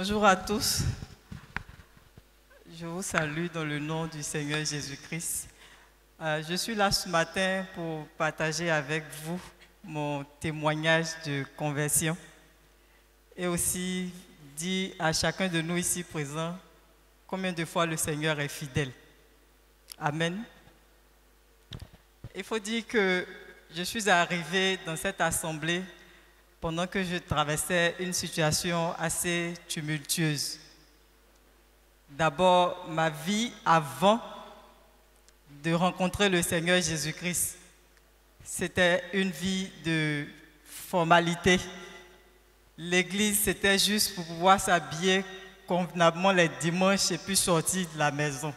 Bonjour à tous. Je vous salue dans le nom du Seigneur Jésus-Christ. Je suis là ce matin pour partager avec vous mon témoignage de conversion et aussi dire à chacun de nous ici présents combien de fois le Seigneur est fidèle. Amen. Il faut dire que je suis arrivé dans cette assemblée pendant que je traversais une situation assez tumultueuse. D'abord, ma vie avant de rencontrer le Seigneur Jésus-Christ, c'était une vie de formalité. L'église, c'était juste pour pouvoir s'habiller convenablement les dimanches et puis sortir de la maison.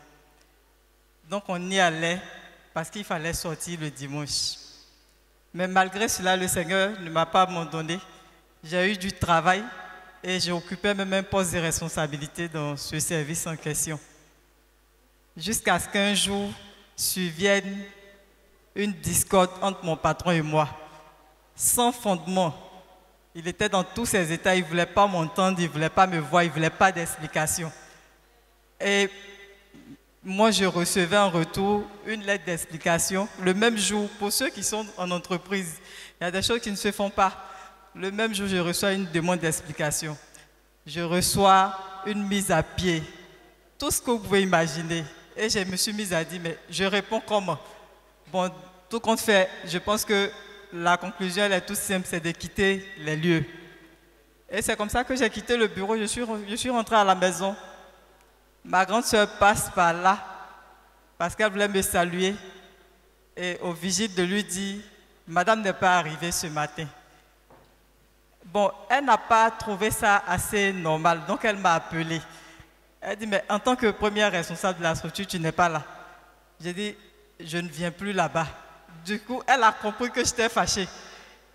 Donc on y allait parce qu'il fallait sortir le dimanche. Mais malgré cela, le Seigneur ne m'a pas abandonné. J'ai eu du travail et j'ai occupé même un poste de responsabilité dans ce service en question. Jusqu'à ce qu'un jour survienne une discorde entre mon patron et moi, sans fondement. Il était dans tous ses états, il ne voulait pas m'entendre, il ne voulait pas me voir, il ne voulait pas d'explication. Et moi, je recevais en retour une lettre d'explication le même jour. Pour ceux qui sont en entreprise, il y a des choses qui ne se font pas. Le même jour, je reçois une demande d'explication. Je reçois une mise à pied. Tout ce que vous pouvez imaginer. Et je me suis mise à dire, mais je réponds comment? Bon, tout compte fait, je pense que la conclusion elle est toute simple, c'est de quitter les lieux. Et c'est comme ça que j'ai quitté le bureau, je suis rentré à la maison. Ma grande sœur passe par là parce qu'elle voulait me saluer et au vigile de lui dire « Madame n'est pas arrivée ce matin ». Bon, elle n'a pas trouvé ça assez normal, donc elle m'a appelé. Elle dit « Mais en tant que première responsable de la structure, tu n'es pas là ». J'ai dit « Je ne viens plus là-bas ». Du coup, elle a compris que j'étais fâchée.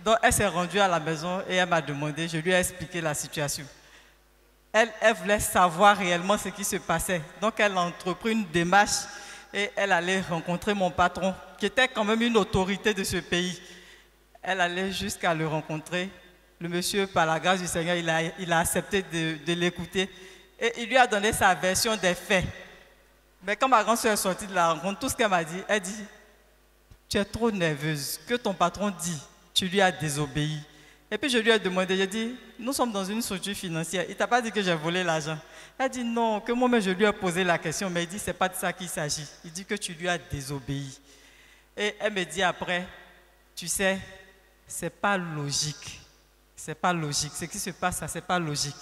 Donc elle s'est rendue à la maison et elle m'a demandé, je lui ai expliqué la situation. Elle voulait savoir réellement ce qui se passait. Donc, elle a entrepris une démarche et elle allait rencontrer mon patron, qui était quand même une autorité de ce pays. Elle allait jusqu'à le rencontrer. Le monsieur, par la grâce du Seigneur, il a accepté de l'écouter et il lui a donné sa version des faits. Mais quand ma grande soeur est sortie de la rencontre, tout ce qu'elle m'a dit, elle dit « Tu es trop nerveuse. Que ton patron dit, tu lui as désobéi. » Et puis je lui ai demandé, j'ai dit, nous sommes dans une structure financière, il ne t'a pas dit que j'ai volé l'argent? Elle dit non, que moi-même je lui ai posé la question, mais il dit, ce n'est pas de ça qu'il s'agit. Il dit que tu lui as désobéi. Et elle me dit après, tu sais, ce n'est pas logique. Ce n'est pas logique. Ce qui se passe, ça, ce n'est pas logique.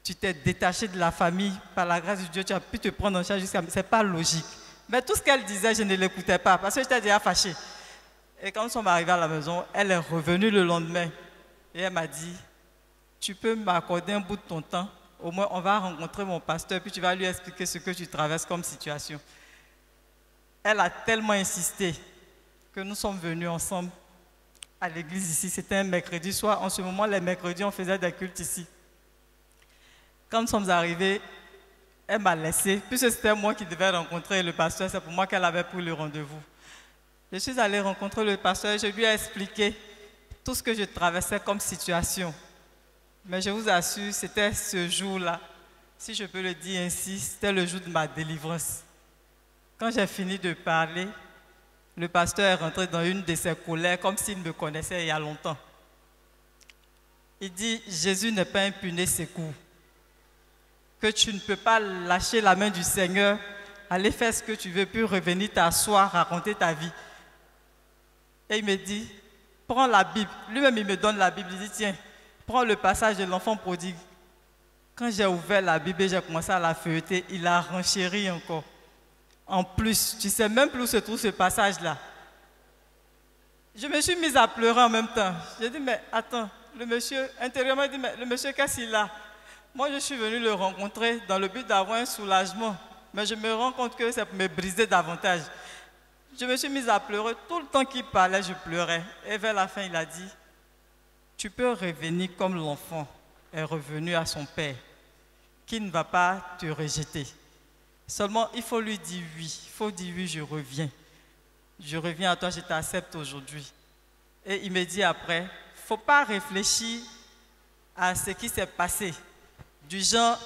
Tu t'es détaché de la famille, par la grâce de Dieu, tu as pu te prendre en charge jusqu'à... Ce n'est pas logique. Mais tout ce qu'elle disait, je ne l'écoutais pas, parce que j'étais déjà fâchée. Et quand nous sommes arrivés à la maison, elle est revenue le lendemain. Et elle m'a dit, tu peux m'accorder un bout de ton temps, au moins on va rencontrer mon pasteur, puis tu vas lui expliquer ce que tu traverses comme situation. Elle a tellement insisté que nous sommes venus ensemble à l'église ici. C'était un mercredi soir. En ce moment, les mercredis, on faisait des cultes ici. Quand nous sommes arrivés, elle m'a laissé, puisque c'était moi qui devais rencontrer le pasteur, c'est pour moi qu'elle avait pris le rendez-vous. Je suis allé rencontrer le pasteur et je lui ai expliqué tout ce que je traversais comme situation. Mais je vous assure, c'était ce jour-là, si je peux le dire ainsi, c'était le jour de ma délivrance. Quand j'ai fini de parler, le pasteur est rentré dans une de ses colères comme s'il me connaissait il y a longtemps. Il dit, Jésus n'est pas impuné ses coups. Que tu ne peux pas lâcher la main du Seigneur, aller faire ce que tu veux, puis revenir t'asseoir, raconter ta vie. Et il me dit, prends la Bible. Lui-même, il me donne la Bible. Il dit, tiens, prends le passage de l'enfant prodigue. Quand j'ai ouvert la Bible et j'ai commencé à la feuilleter, il a renchéri encore. En plus, tu ne sais même plus où se trouve ce passage-là. Je me suis mise à pleurer en même temps. J'ai dit, mais attends, le monsieur, intérieurement, il dit, mais le monsieur, qu'est-ce qu'il a? Moi, je suis venu le rencontrer dans le but d'avoir un soulagement. Mais je me rends compte que c'est pour me briser davantage. Je me suis mise à pleurer. Tout le temps qu'il parlait, je pleurais. Et vers la fin, il a dit, tu peux revenir comme l'enfant est revenu à son père, qui ne va pas te rejeter. Seulement, il faut lui dire oui. Il faut dire oui, je reviens. Je reviens à toi, je t'accepte aujourd'hui. Et il me dit après, il ne faut pas réfléchir à ce qui s'est passé Du genre,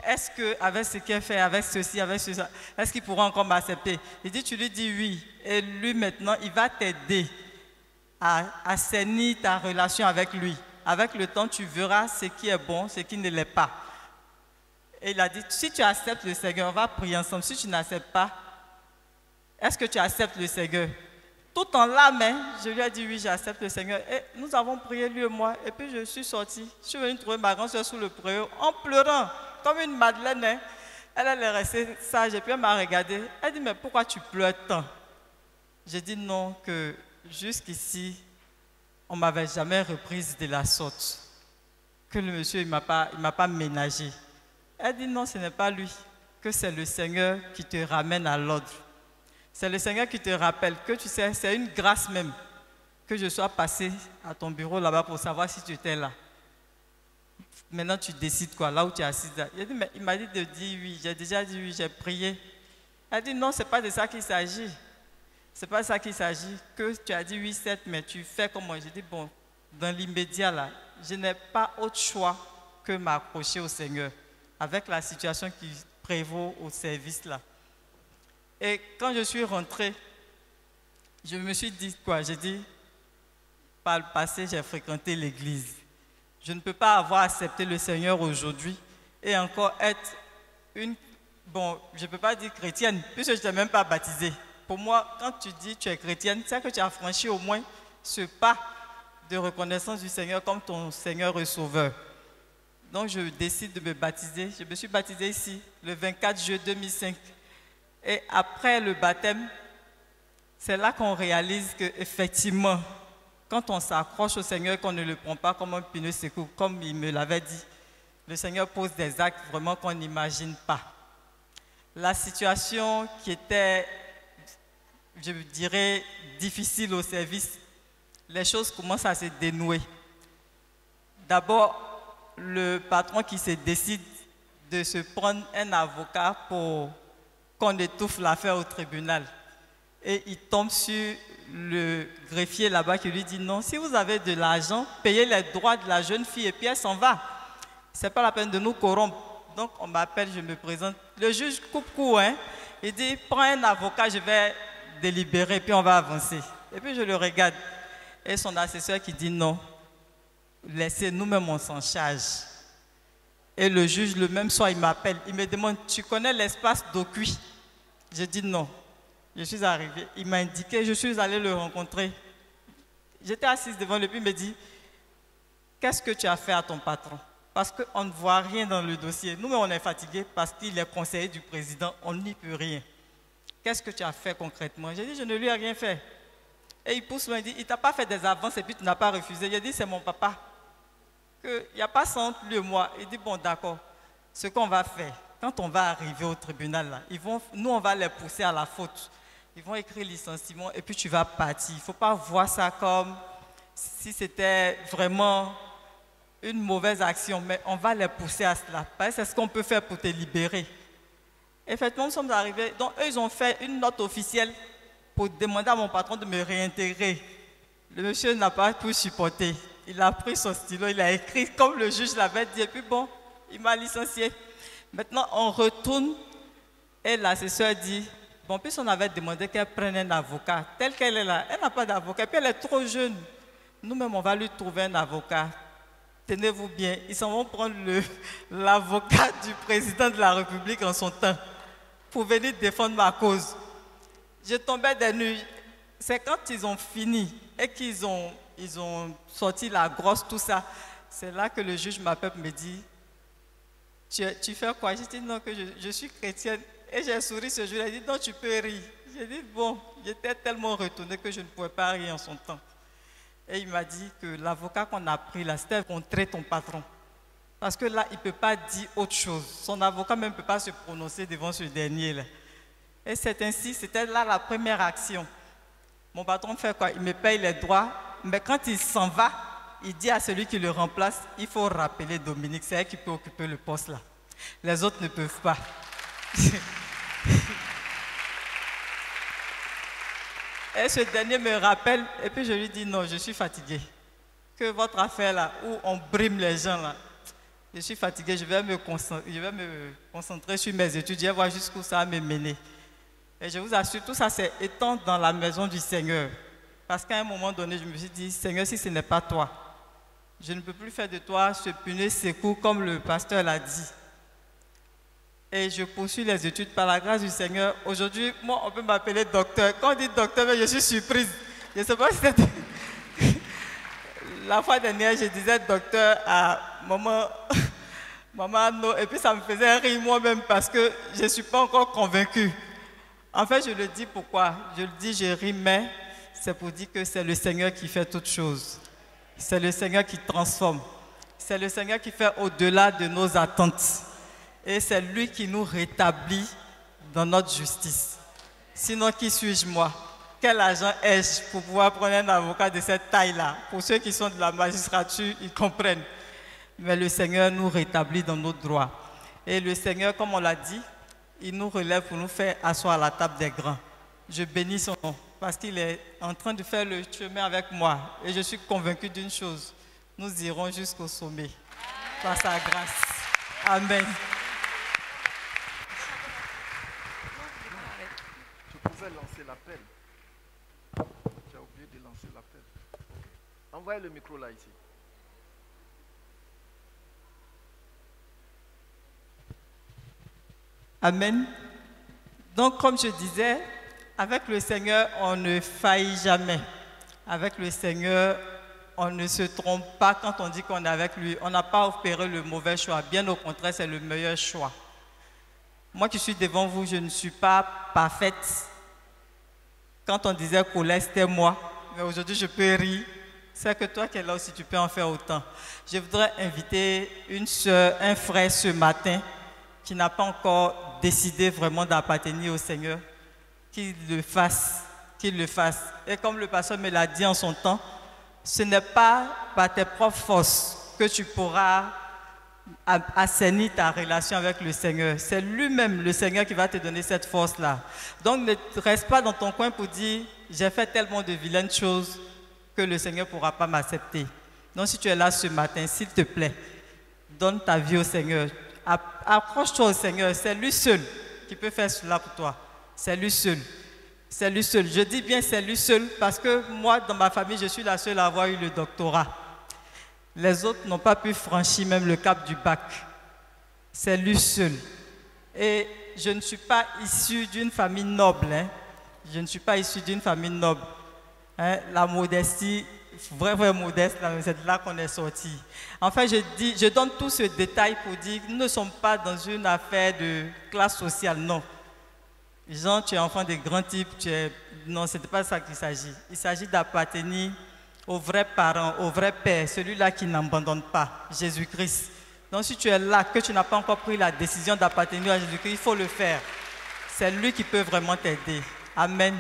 est-ce qu'avec ce qu'il fait, avec ceci, avec ceci, est-ce qu'il pourra encore m'accepter? Il dit, tu lui dis oui. Et lui maintenant, il va t'aider à assainir ta relation avec lui. Avec le temps, tu verras ce qui est bon, ce qui ne l'est pas. Et il a dit, si tu acceptes le Seigneur, on va prier ensemble. Si tu n'acceptes pas, est-ce que tu acceptes le Seigneur? Tout en larmes, je lui ai dit oui, j'accepte le Seigneur. Et nous avons prié, lui et moi. Et puis je suis sortie. Je suis venue trouver ma grand-soeur sous le préau en pleurant, comme une madeleine. Elle est restée sage et puis elle m'a regardée. Elle dit, mais pourquoi tu pleures tant? J'ai dit non, que jusqu'ici, on ne m'avait jamais reprise de la sorte. Que le monsieur, il ne m'a pas ménagé. Elle dit non, ce n'est pas lui, que c'est le Seigneur qui te ramène à l'ordre. C'est le Seigneur qui te rappelle que tu sais, c'est une grâce même que je sois passé à ton bureau là-bas pour savoir si tu étais là. Maintenant, tu décides quoi, là où tu es assise. Il m'a dit de dire oui, j'ai déjà dit oui, j'ai prié. Elle dit non, ce n'est pas de ça qu'il s'agit. Ce n'est pas de ça qu'il s'agit, que tu as dit oui, certes, mais tu fais comme moi. J'ai dit bon, dans l'immédiat là, je n'ai pas autre choix que m'accrocher au Seigneur, avec la situation qui prévaut au service là. Et quand je suis rentré, je me suis dit quoi? J'ai dit, par le passé, j'ai fréquenté l'église. Je ne peux pas avoir accepté le Seigneur aujourd'hui et encore être une, bon, je ne peux pas dire chrétienne, puisque je ne t'ai même pas baptisée. Pour moi, quand tu dis tu es chrétienne, c'est que tu as franchi au moins ce pas de reconnaissance du Seigneur comme ton Seigneur et Sauveur. Donc je décide de me baptiser. Je me suis baptisé ici le 24 juillet 2005. Et après le baptême, c'est là qu'on réalise qu'effectivement, quand on s'accroche au Seigneur, qu'on ne le prend pas comme un pneu secours, comme il me l'avait dit, le Seigneur pose des actes vraiment qu'on n'imagine pas. La situation qui était, je dirais, difficile au service, les choses commencent à se dénouer. D'abord, le patron qui se décide de se prendre un avocat pour qu'on étouffe l'affaire au tribunal. Et il tombe sur le greffier là-bas qui lui dit non, si vous avez de l'argent, payez les droits de la jeune fille et puis elle s'en va. Ce n'est pas la peine de nous corrompre. Donc on m'appelle, je me présente. Le juge coupe court, il dit prends un avocat, je vais délibérer puis on va avancer. Et puis je le regarde. Et son assesseur qui dit non, laissez nous-mêmes on s'en charge. Et le juge, le même soir, il m'appelle. Il me demande, tu connais l'espace d'Ocuit? J'ai dit non. Je suis arrivé. Il m'a indiqué, je suis allé le rencontrer. J'étais assise devant lui, puis il me dit, qu'est-ce que tu as fait à ton patron? Parce qu'on ne voit rien dans le dossier. Nous, on est fatigués parce qu'il est conseiller du président, on n'y peut rien. Qu'est-ce que tu as fait concrètement? J'ai dit, je ne lui ai rien fait. Et il pousse, il dit, il ne t'a pas fait des avances et puis tu n'as pas refusé. J'ai dit, c'est mon papa. Il n'y a pas ça entre lui et moi. Il dit, bon, d'accord, ce qu'on va faire, quand on va arriver au tribunal, là, nous, on va les pousser à la faute. Ils vont écrire licenciement et puis tu vas partir. Il ne faut pas voir ça comme si c'était vraiment une mauvaise action, mais on va les pousser à cela. Parce que c'est ce qu'on peut faire pour te libérer. Effectivement, nous sommes arrivés. Donc, eux, ils ont fait une note officielle pour demander à mon patron de me réintégrer. Le monsieur n'a pas pu supporter. Il a pris son stylo, il a écrit comme le juge l'avait dit, et puis bon, il m'a licencié. Maintenant, on retourne et l'assesseur dit, bon, puis on avait demandé qu'elle prenne un avocat, tel qu'elle est là, elle n'a pas d'avocat, puis elle est trop jeune. Nous-mêmes, on va lui trouver un avocat. Tenez-vous bien, ils s'en vont prendre l'avocat du président de la République en son temps pour venir défendre ma cause. Je tombais des nues. C'est quand ils ont fini et qu'ils ont sorti la grosse, tout ça, c'est là que le juge m'appelle et me dit, tu fais quoi? J'ai dit non, que je suis chrétienne. Et j'ai souri ce jour-là, il dit non, tu peux rire. J'ai dit bon, j'étais tellement retournée que je ne pouvais pas rire en son temps. Et il m'a dit que l'avocat qu'on a pris là, c'était contrer ton patron. Parce que là, il ne peut pas dire autre chose. Son avocat même ne peut pas se prononcer devant ce dernier-là. Et c'est ainsi, c'était là la première action. Mon patron fait quoi? Il me paye les droits, mais quand il s'en va, il dit à celui qui le remplace, il faut rappeler Dominique, c'est elle qui peut occuper le poste là. Les autres ne peuvent pas. Et ce dernier me rappelle, et puis je lui dis non, je suis fatigué. Que votre affaire là, où on brime les gens là, je suis fatiguée, je vais me concentrer sur mes études, je vais voir jusqu'où ça va me mener. Et je vous assure, tout ça c'est étant dans la maison du Seigneur. Parce qu'à un moment donné, je me suis dit, Seigneur, si ce n'est pas toi, je ne peux plus faire de toi ce punaise secours comme le pasteur l'a dit. Et je poursuis les études par la grâce du Seigneur. Aujourd'hui, moi, on peut m'appeler docteur. Quand on dit docteur, je suis surprise. Je ne sais pas si c'était... La fois dernière, je disais docteur à maman Anno, et puis ça me faisait rire moi-même parce que je ne suis pas encore convaincue. En fait, je le dis pourquoi. Je le dis, je ris, mais c'est pour dire que c'est le Seigneur qui fait toutes choses. C'est le Seigneur qui transforme. C'est le Seigneur qui fait au-delà de nos attentes. Et c'est lui qui nous rétablit dans notre justice. Sinon, qui suis-je moi? Quel agent ai-je pour pouvoir prendre un avocat de cette taille-là? Pour ceux qui sont de la magistrature, ils comprennent. Mais le Seigneur nous rétablit dans nos droits. Et le Seigneur, comme on l'a dit, il nous relève pour nous faire asseoir à la table des grands. Je bénis son nom parce qu'il est en train de faire le chemin avec moi. Et je suis convaincu d'une chose, nous irons jusqu'au sommet par sa grâce. Amen. Tu pouvais lancer l'appel. Tu as oublié de lancer l'appel. Envoyez le micro là ici. Amen. Donc, comme je disais, avec le Seigneur, on ne faillit jamais. Avec le Seigneur, on ne se trompe pas quand on dit qu'on est avec lui. On n'a pas opéré le mauvais choix. Bien au contraire, c'est le meilleur choix. Moi qui suis devant vous, je ne suis pas parfaite. Quand on disait Colette, c'était moi. Mais aujourd'hui, je peux rire. C'est que toi qui es là aussi, tu peux en faire autant. Je voudrais inviter une soeur, un frère ce matin qui n'a pas encore décidé vraiment d'appartenir au Seigneur, qu'il le fasse, qu'il le fasse. Et comme le pasteur me l'a dit en son temps, ce n'est pas par tes propres forces que tu pourras assainir ta relation avec le Seigneur. C'est lui-même, le Seigneur, qui va te donner cette force-là. Donc ne reste pas dans ton coin pour dire « j'ai fait tellement de vilaines choses que le Seigneur ne pourra pas m'accepter ». Donc si tu es là ce matin, s'il te plaît, donne ta vie au Seigneur. Accroche-toi au Seigneur, c'est lui seul qui peut faire cela pour toi. C'est lui seul. C'est lui seul. Je dis bien c'est lui seul parce que moi, dans ma famille, je suis la seule à avoir eu le doctorat. Les autres n'ont pas pu franchir même le cap du bac. C'est lui seul. Et je ne suis pas issue d'une famille noble. Hein. Je ne suis pas issue d'une famille noble. Hein. La modestie, vrai modeste, c'est de là qu'on est sorti. Enfin, je donne tout ce détail pour dire que nous ne sommes pas dans une affaire de classe sociale, non. Jean, tu es enfant de grands types, non, ce n'est pas ça qu'il s'agit. Il s'agit d'appartenir au vrai parent, au vrai Père, celui-là qui n'abandonne pas, Jésus-Christ. Donc si tu es là, que tu n'as pas encore pris la décision d'appartenir à Jésus-Christ, il faut le faire. C'est lui qui peut vraiment t'aider. Amen.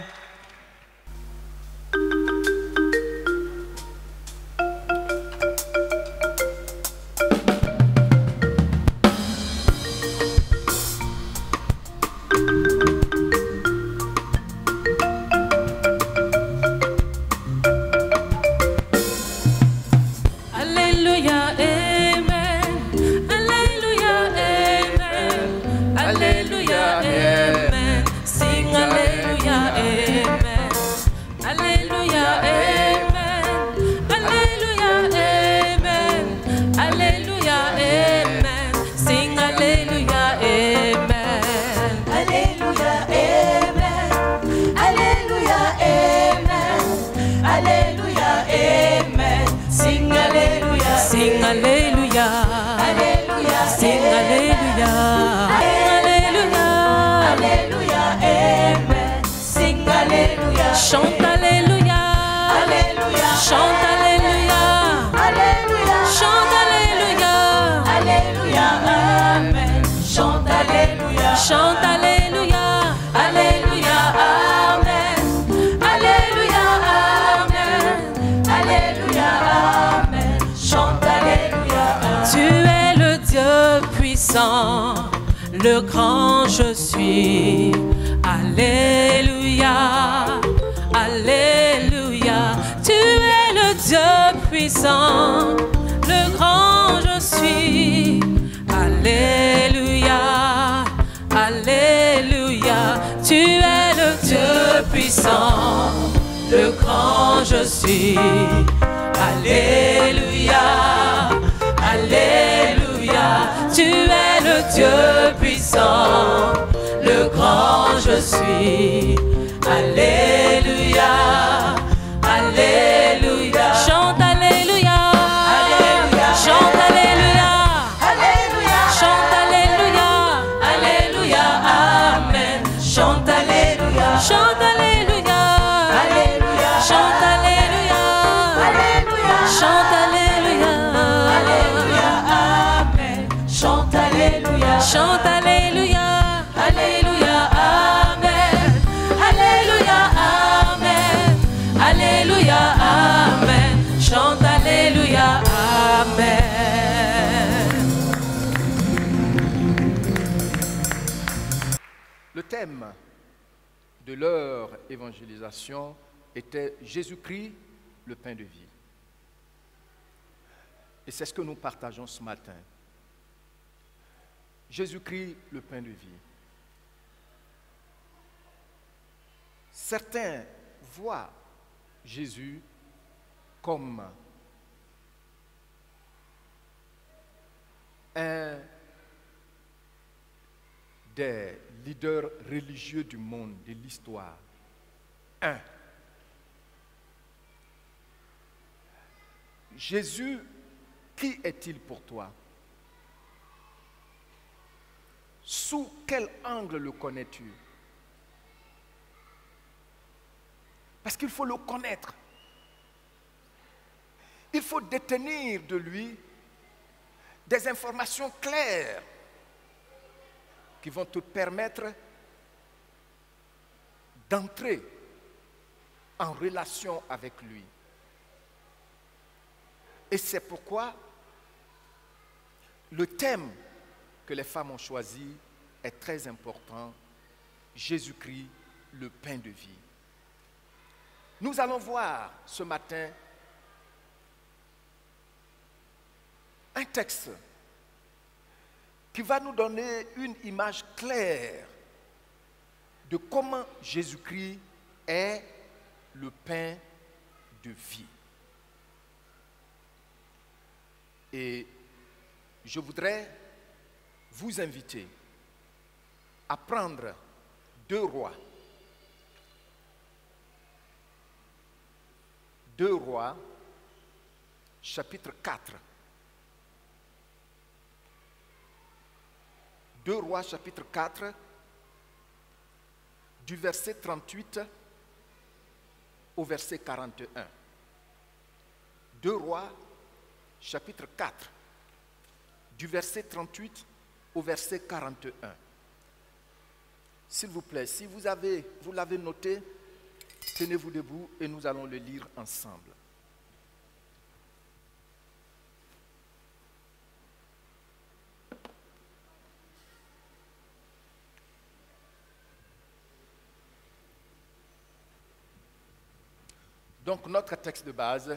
Chante Alléluia, Alléluia, chante Alléluia, Alléluia, chante Alléluia, Alléluia, Amen. Chante Alléluia, chante Alléluia, Alléluia, Amen. Alléluia, Amen. Alléluia, Amen. Chante Alléluia, Amen. Tu es le Dieu puissant, le grand je suis. Alléluia. Alléluia, tu es le Dieu puissant, le grand je suis. le Dieu puissant, le grand je suis. Alléluia, Alléluia. Tu es le Dieu puissant, le grand je suis. Alléluia, Alléluia. Chante Alléluia, Alléluia. Chante Alléluia, Alléluia. Chante Alléluia, Alléluia. Amen. Chante Alléluia, chante Alléluia, Alléluia. Chante Alléluia, Alléluia. Chante Alléluia, Alléluia. Amen. Chante Alléluia, chante Alléluia, Alléluia. Amen. Alléluia, Amen. Alléluia, Amen. Chante Alléluia, Amen. Le thème de leur évangélisation était Jésus-Christ, le pain de vie. Et c'est ce que nous partageons ce matin. Jésus-Christ, le pain de vie. Certains voient Jésus comme un des leaders religieux du monde, de l'histoire. Jésus, qui est-il pour toi? Sous quel angle le connais-tu? Parce qu'il faut le connaître. Il faut détenir de lui des informations claires qui vont te permettre d'entrer en relation avec lui. Et c'est pourquoi le thème que les femmes ont choisi est très important. Jésus-Christ, le pain de vie. Nous allons voir ce matin un texte qui va nous donner une image claire de comment Jésus-Christ est le pain de vie. Et je voudrais vous inviter à prendre 2 Rois. 2 Rois, chapitre 4. 2 Rois, chapitre 4, du verset 38 au verset 41. 2 Rois, chapitre 4, du verset 38 au verset 41. S'il vous plaît, si vous l'avez noté, tenez-vous debout et nous allons le lire ensemble. Donc notre texte de base,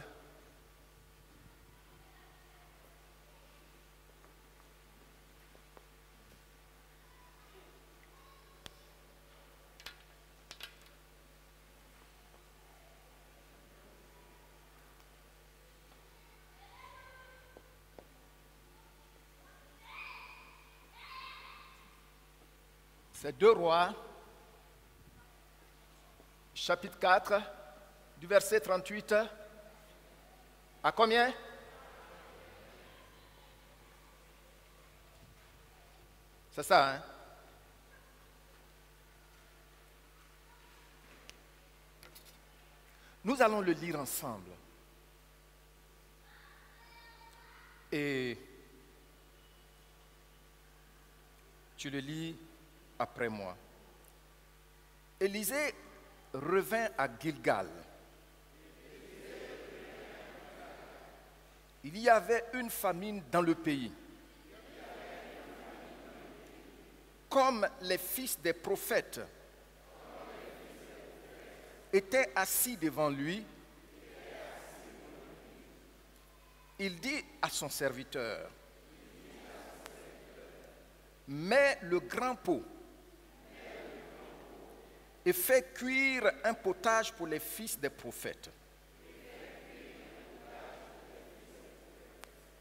c'est 2 Rois, chapitre 4, du verset 38 à combien? C'est ça, hein? Nous allons le lire ensemble. Et tu le lis après moi. Élisée revint à Gilgal. Il y avait une famine dans le pays. Comme les fils des prophètes étaient assis devant lui, il dit à son serviteur, mets le grand pot et fait cuire un potage pour les fils des prophètes.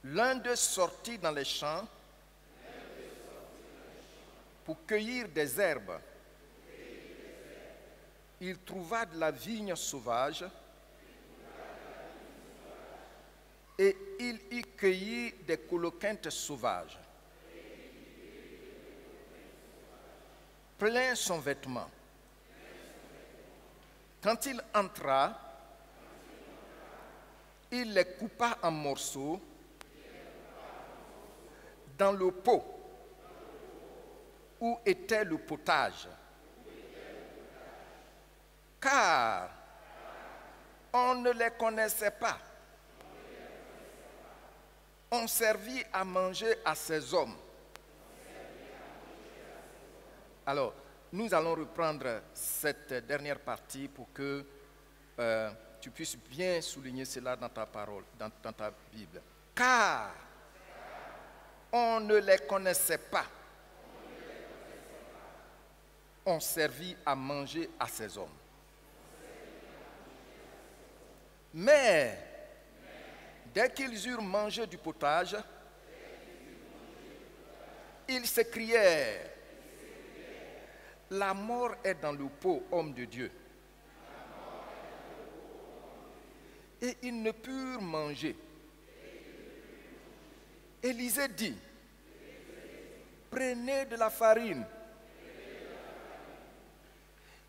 L'un d'eux sortit dans les champs pour cueillir des herbes. Il trouva de la vigne sauvage et il y cueillit des coloquintes sauvages. Plein son vêtement. Quand il entra, il les coupa en morceaux dans le pot où était le potage. Car on ne les connaissait pas. On servit à manger à ces hommes. Alors, nous allons reprendre cette dernière partie pour que tu puisses bien souligner cela dans ta parole, dans ta Bible. Car on ne les connaissait pas. On servit à manger à ces hommes. Mais, dès qu'ils eurent mangé du potage, ils s'écrièrent: la mort est dans le pot, homme de Dieu. Et ils ne purent manger. Élisée dit: prenez de la farine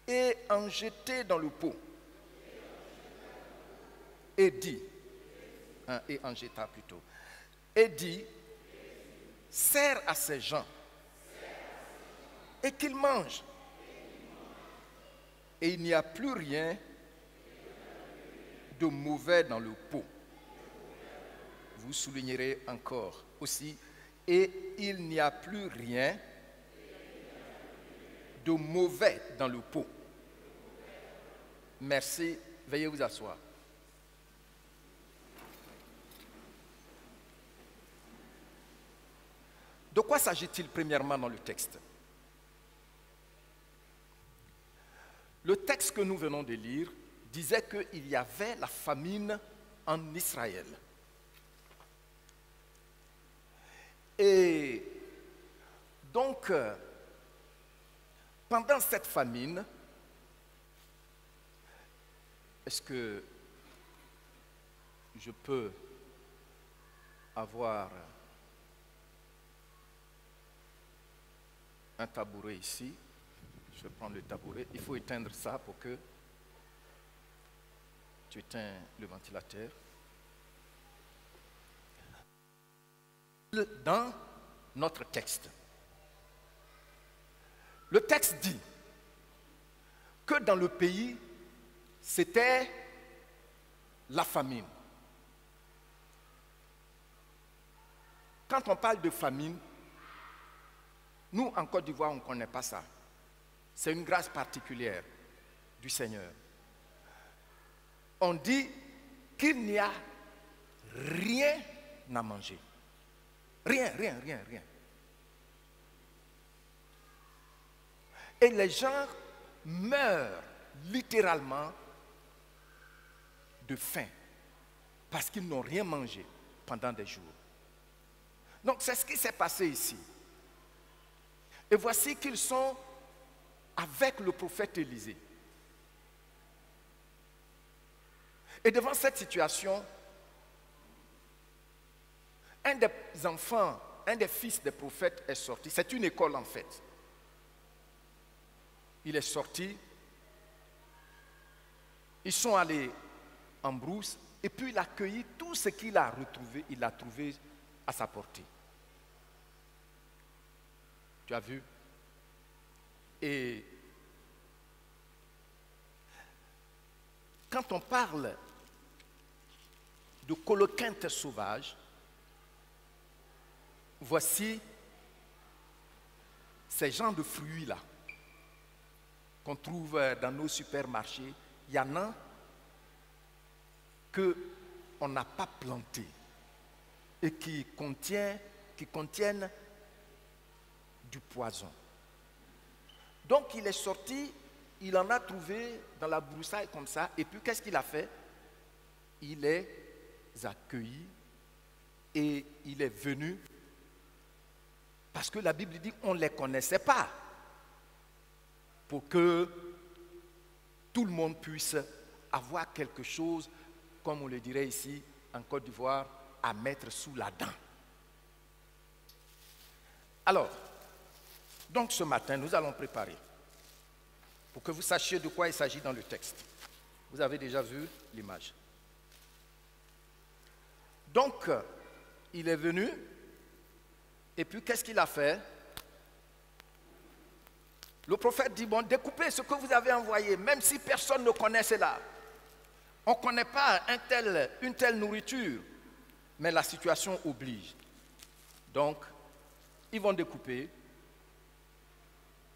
et en jetez dans le pot. Et dit, et en jeta plutôt, et dit: sers à ces gens et qu'ils mangent. Et il n'y a plus rien de mauvais dans le pot. Vous soulignerez encore aussi, et il n'y a plus rien de mauvais dans le pot. Merci, veuillez vous asseoir. De quoi s'agit-il premièrement dans le texte? Le texte que nous venons de lire disait qu'il y avait la famine en Israël. Et donc, pendant cette famine, est-ce que je peux avoir un tabouret ici? Je vais prendre le tabouret. Il faut éteindre ça pour que tu éteins le ventilateur. Dans notre texte, le texte dit que dans le pays, c'était la famine. Quand on parle de famine, nous, en Côte d'Ivoire, on ne connaît pas ça. C'est une grâce particulière du Seigneur. On dit qu'il n'y a rien à manger. Rien. Et les gens meurent littéralement de faim parce qu'ils n'ont rien mangé pendant des jours. Donc c'est ce qui s'est passé ici. Et voici qu'ils sont avec le prophète Élisée. Et devant cette situation, un des enfants, un des fils des prophètes est sorti. C'est une école en fait. Il est sorti. Ils sont allés en brousse et puis il a cueilli tout ce qu'il a retrouvé, il l'a trouvé à sa portée. Tu as vu? Et quand on parle de coloquintes sauvages, voici ces genres de fruits-là qu'on trouve dans nos supermarchés. Il y en a qu'on n'a pas planté et qui contiennent du poison. Donc il est sorti il en a trouvé dans la broussaille comme ça. Et puis, qu'est-ce qu'il a fait? Il les a accueillis et il est venu. Parce que la Bible dit qu'on ne les connaissait pas. Pour que tout le monde puisse avoir quelque chose, comme on le dirait ici en Côte d'Ivoire, à mettre sous la dent. Alors, donc ce matin, nous allons préparer pour que vous sachiez de quoi il s'agit dans le texte. Vous avez déjà vu l'image. Donc, il est venu, et puis qu'est-ce qu'il a fait? Le prophète dit, bon, découpez ce que vous avez envoyé, même si personne ne connaît cela. On ne connaît pas une telle nourriture, mais la situation oblige. Donc, ils vont découper,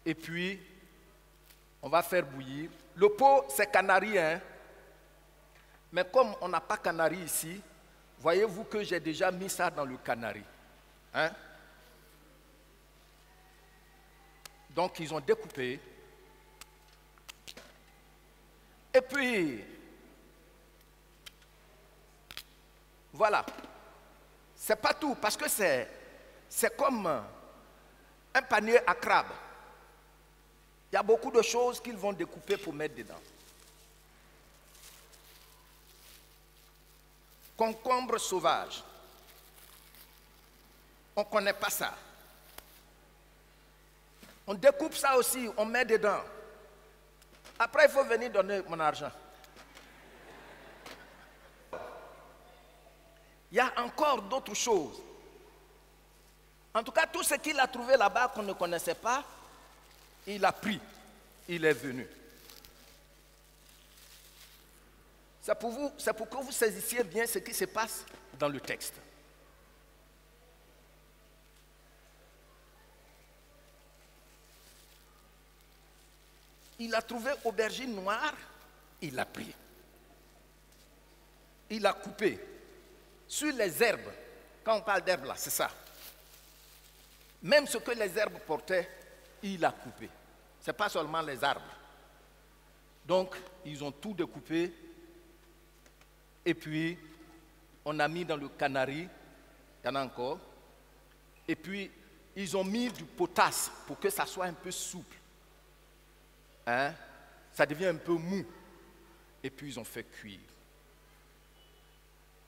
et puis, on va faire bouillir. Le pot, c'est canari, hein? Mais comme on n'a pas canari ici, voyez-vous que j'ai déjà mis ça dans le canari. Hein? Donc, ils ont découpé. Et puis, voilà. C'est pas tout, parce que c'est comme un panier à crabe. Il y a beaucoup de choses qu'ils vont découper pour mettre dedans. Concombre sauvage. On ne connaît pas ça. On découpe ça aussi, on met dedans. Après, il faut venir donner mon argent. Il y a encore d'autres choses. En tout cas, tout ce qu'il a trouvé là-bas qu'on ne connaissait pas, il a pris, il est venu. C'est pour que vous saisissiez bien ce qui se passe dans le texte. Il a trouvé aubergine noire, il l'a pris. Il a coupé. Sur les herbes, quand on parle d'herbes là, c'est ça. Même ce que les herbes portaient, il a coupé. Ce n'est pas seulement les arbres. Donc, ils ont tout découpé. Et puis, on a mis dans le canari, il y en a encore. Et puis, ils ont mis du potasse pour que ça soit un peu souple. Hein? Ça devient un peu mou. Et puis, ils ont fait cuire.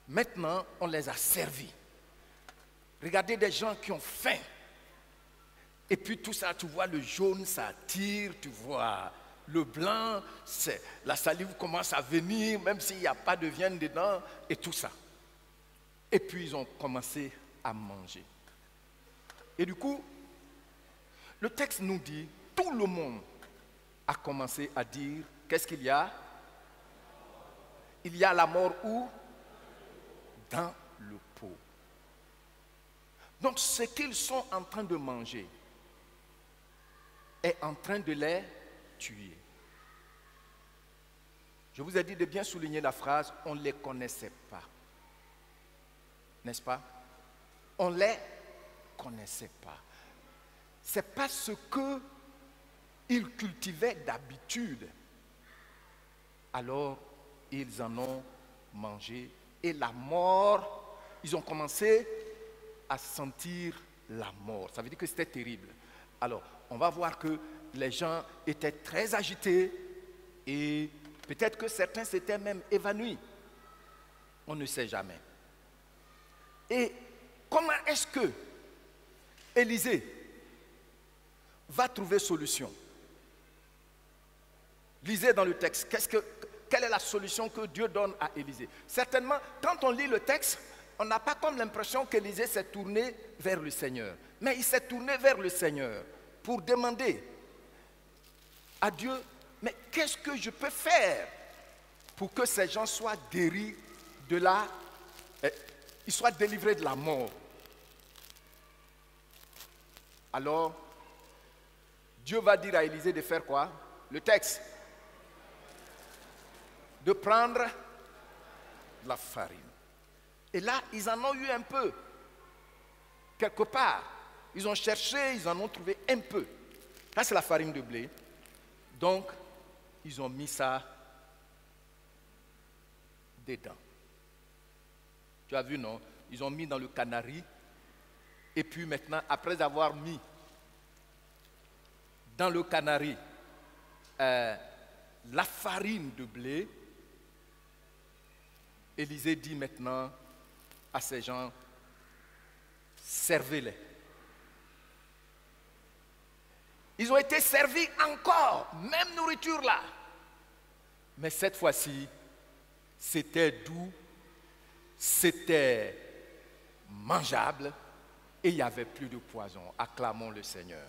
Maintenant, on les a servis. Regardez des gens qui ont faim. Et puis tout ça, tu vois le jaune, ça attire, tu vois le blanc, la salive commence à venir, même s'il n'y a pas de viande dedans, et tout ça. Et puis ils ont commencé à manger. Et du coup, le texte nous dit, tout le monde a commencé à dire, qu'est-ce qu'il y a? Il y a la mort où? Dans le pot. Donc ce qu'ils sont en train de manger est en train de les tuer. Je vous ai dit de bien souligner la phrase, on ne les connaissait pas. N'est-ce pas? On ne les connaissait pas. Ce n'est pas ce qu'ils cultivaient d'habitude. Alors, ils en ont mangé. Et la mort, ils ont commencé à sentir la mort. Ça veut dire que c'était terrible. Alors, on va voir que les gens étaient très agités et peut-être que certains s'étaient même évanouis. On ne sait jamais. Et comment est-ce que Élisée va trouver solution? Lisez dans le texte, quelle est la solution que Dieu donne à Élisée? Certainement, quand on lit le texte, on n'a pas comme l'impression qu'Élisée s'est tourné vers le Seigneur. Mais il s'est tourné vers le Seigneur pour demander à Dieu, mais qu'est-ce que je peux faire pour que ces gens soient guéris de ils soient délivrés de la mort? Alors, Dieu va dire à Élisée de faire quoi? Le texte. De prendre la farine. Et là, ils en ont eu un peu. Quelque part. Ils ont cherché, ils en ont trouvé un peu. Là, c'est la farine de blé. Donc, ils ont mis ça dedans. Tu as vu, non? Ils ont mis dans le canari. Et puis maintenant, après avoir mis dans le canari la farine de blé, Élisée dit maintenant à ces gens, servez-les. Ils ont été servis encore, même nourriture là. Mais cette fois-ci, c'était doux, c'était mangeable et il n'y avait plus de poison. Acclamons le Seigneur.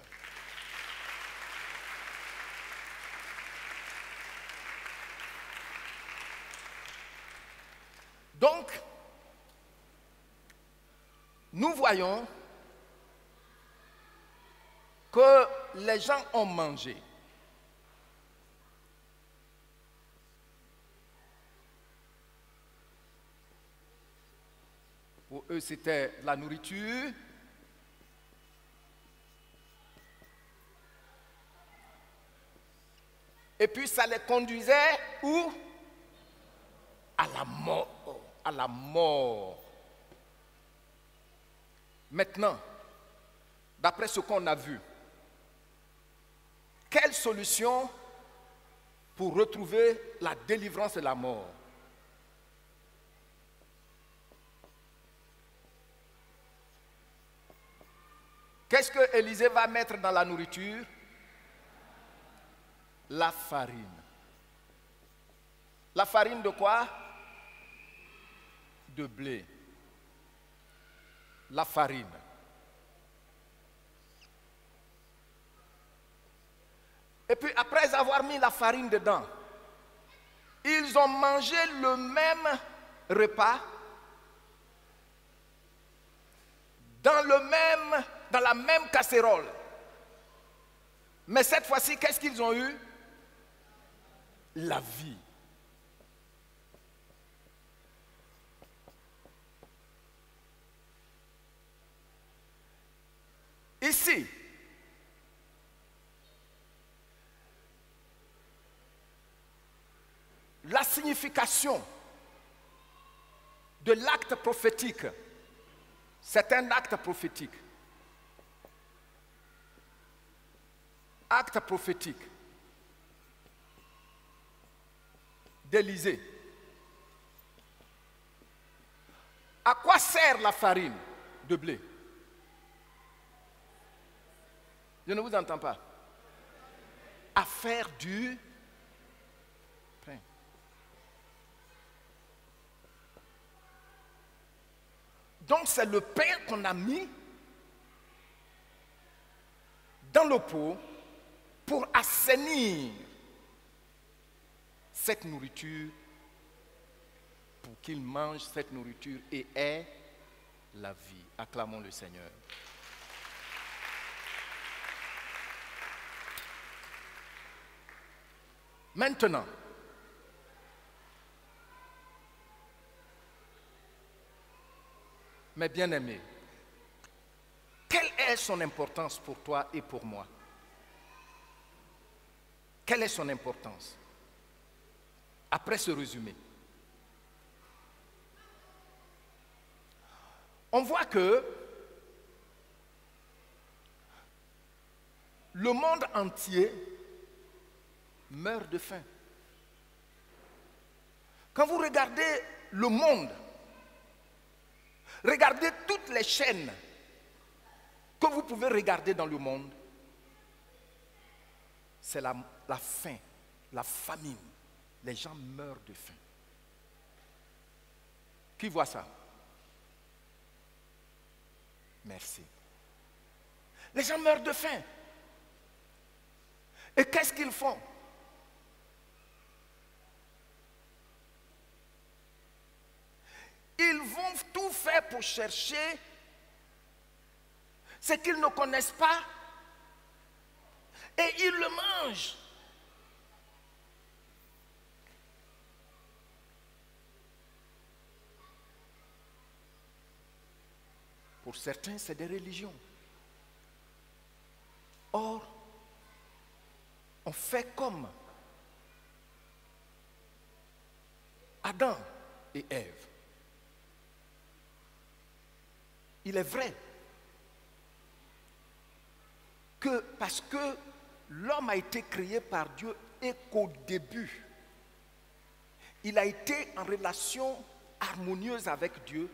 Donc, nous voyons que les gens ont mangé. Pour eux, c'était la nourriture. Et puis, ça les conduisait où? À la mort. À la mort. Maintenant, d'après ce qu'on a vu, quelle solution pour retrouver la délivrance de la mort? Qu'est-ce que Élisée va mettre dans la nourriture? La farine. La farine de quoi? De blé. La farine. Et puis après avoir mis la farine dedans, ils ont mangé le même repas dans la même casserole. Mais cette fois-ci, qu'est-ce qu'ils ont eu? La vie. Ici, la signification de l'acte prophétique, c'est un acte prophétique. Acte prophétique d'Élisée. À quoi sert la farine de blé? Je ne vous entends pas. À faire du pain. Donc c'est le pain qu'on a mis dans le pot pour assainir cette nourriture, pour qu'il mange cette nourriture et ait la vie. Acclamons le Seigneur. Maintenant, mes bien-aimés, quelle est son importance pour toi et pour moi? Quelle est son importance? Après ce résumé, on voit que le monde entier meurt de faim. Quand vous regardez le monde, regardez toutes les chaînes que vous pouvez regarder dans le monde, c'est la faim, la famine. Les gens meurent de faim. Qui voit ça? Merci. Les gens meurent de faim. Et qu'est-ce qu'ils font? Ils vont tout faire pour chercher ce qu'ils ne connaissent pas et ils le mangent. Pour certains, c'est des religions. Or, on fait comme Adam et Ève. Il est vrai que parce que l'homme a été créé par Dieu et qu'au début, il a été en relation harmonieuse avec Dieu,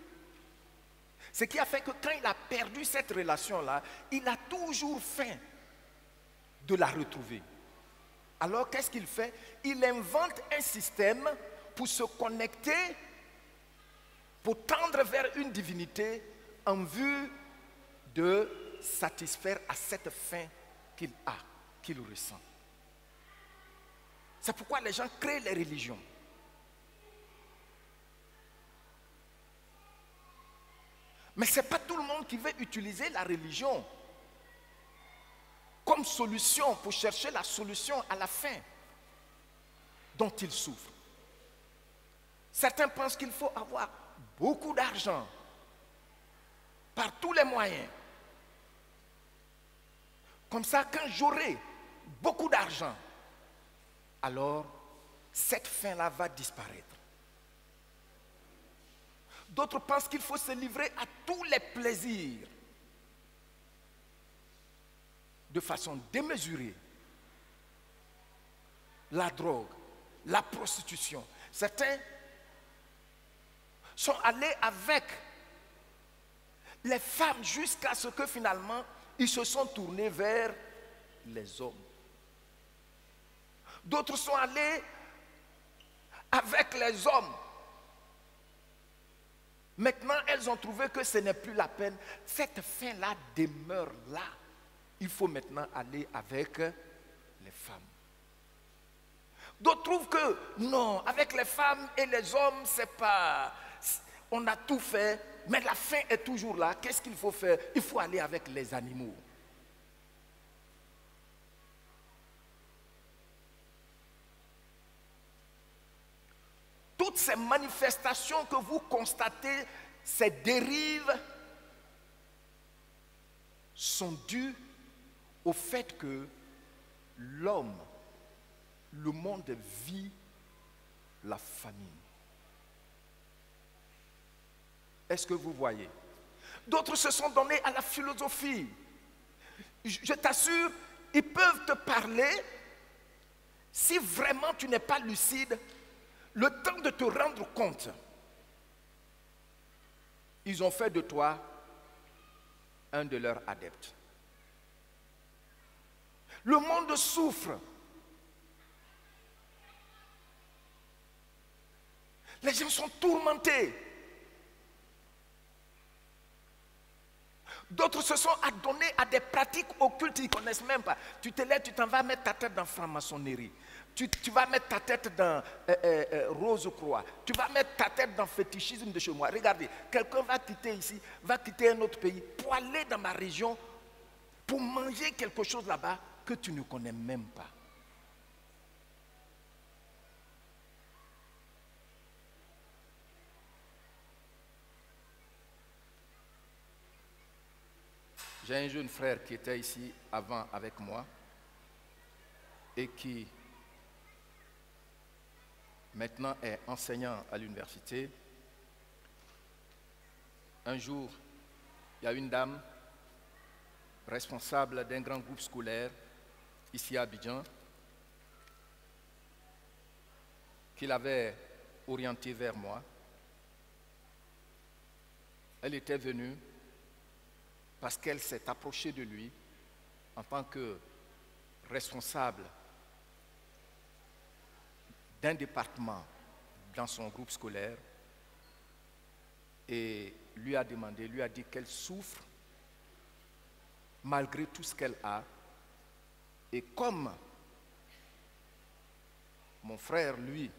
ce qui a fait que quand il a perdu cette relation-là, il a toujours faim de la retrouver. Alors qu'est-ce qu'il fait? Il invente un système pour se connecter, pour tendre vers une divinité en vue de satisfaire à cette faim qu'il a, qu'il ressent. C'est pourquoi les gens créent les religions. Mais ce n'est pas tout le monde qui veut utiliser la religion comme solution pour chercher la solution à la faim dont il souffre. Certains pensent qu'il faut avoir beaucoup d'argent par tous les moyens. Comme ça, quand j'aurai beaucoup d'argent, alors cette faim-là va disparaître. D'autres pensent qu'il faut se livrer à tous les plaisirs de façon démesurée. La drogue, la prostitution. Certains sont allés avec les femmes jusqu'à ce que finalement ils se sont tournés vers les hommes. D'autres sont allés avec les hommes. Maintenant, elles ont trouvé que ce n'est plus la peine. Cette faim-là demeure là. Il faut maintenant aller avec les femmes. D'autres trouvent que non, avec les femmes et les hommes, c'est pas... On a tout fait, mais la faim est toujours là. Qu'est-ce qu'il faut faire? Il faut aller avec les animaux. Toutes ces manifestations que vous constatez, ces dérives, sont dues au fait que l'homme, le monde vit la famine. Est-ce que vous voyez? D'autres se sont donnés à la philosophie. Je t'assure, ils peuvent te parler. Si vraiment tu n'es pas lucide, le temps de te rendre compte, ils ont fait de toi un de leurs adeptes. Le monde souffre. Les gens sont tourmentés. D'autres se sont adonnés à des pratiques occultes qu'ils ne connaissent même pas. Tu te lèves, tu t'en vas mettre ta tête dans la franc-maçonnerie. Tu vas mettre ta tête dans Rose-Croix. Tu vas mettre ta tête dans le fétichisme de chez moi. Regardez, quelqu'un va quitter ici, va quitter un autre pays pour aller dans ma région, pour manger quelque chose là-bas que tu ne connais même pas. J'ai un jeune frère qui était ici avant avec moi et qui maintenant est enseignant à l'université. Un jour, il y a une dame responsable d'un grand groupe scolaire ici à Abidjan qui l'avait orienté vers moi. Elle était venue parce qu'elle s'est approchée de lui en tant que responsable d'un département dans son groupe scolaire et lui a demandé, lui a dit qu'elle souffre malgré tout ce qu'elle a. Et comme mon frère, lui,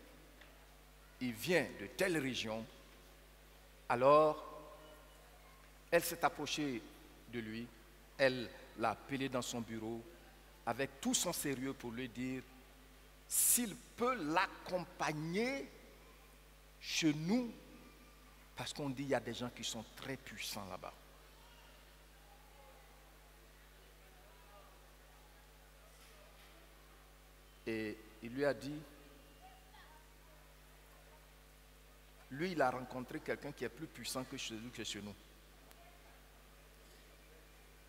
il vient de telle région, alors elle s'est approchée de lui, elle l'a appelé dans son bureau avec tout son sérieux pour lui dire s'il peut l'accompagner chez nous, parce qu'on dit qu'il y a des gens qui sont très puissants là-bas. Et il lui a dit, lui, il a rencontré quelqu'un qui est plus puissant que chez nous.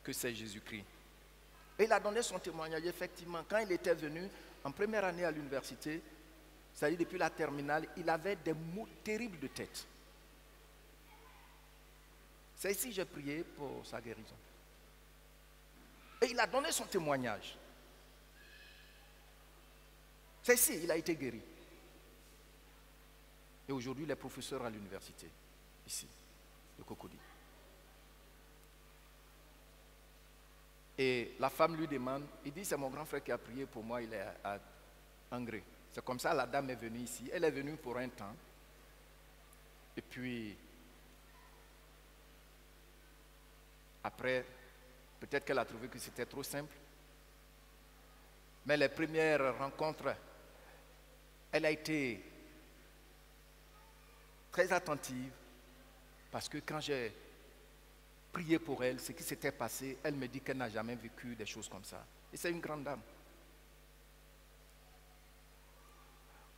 Que c'est Jésus-Christ. Et il a donné son témoignage, effectivement. Quand il était venu en première année à l'université, c'est-à-dire depuis la terminale, il avait des maux terribles de tête. C'est ici que j'ai prié pour sa guérison. Et il a donné son témoignage. C'est ici, il a été guéri. Et aujourd'hui, il est professeur à l'université, ici, de Cocody. Et la femme lui demande, il dit, c'est mon grand frère qui a prié pour moi, il est à Angré. C'est comme ça la dame est venue ici. Elle est venue pour un temps. Et puis, après, peut-être qu'elle a trouvé que c'était trop simple. Mais les premières rencontres, elle a été très attentive. Parce que quand j'ai prié pour elle, ce qui s'était passé, elle me dit qu'elle n'a jamais vécu des choses comme ça. Et c'est une grande dame.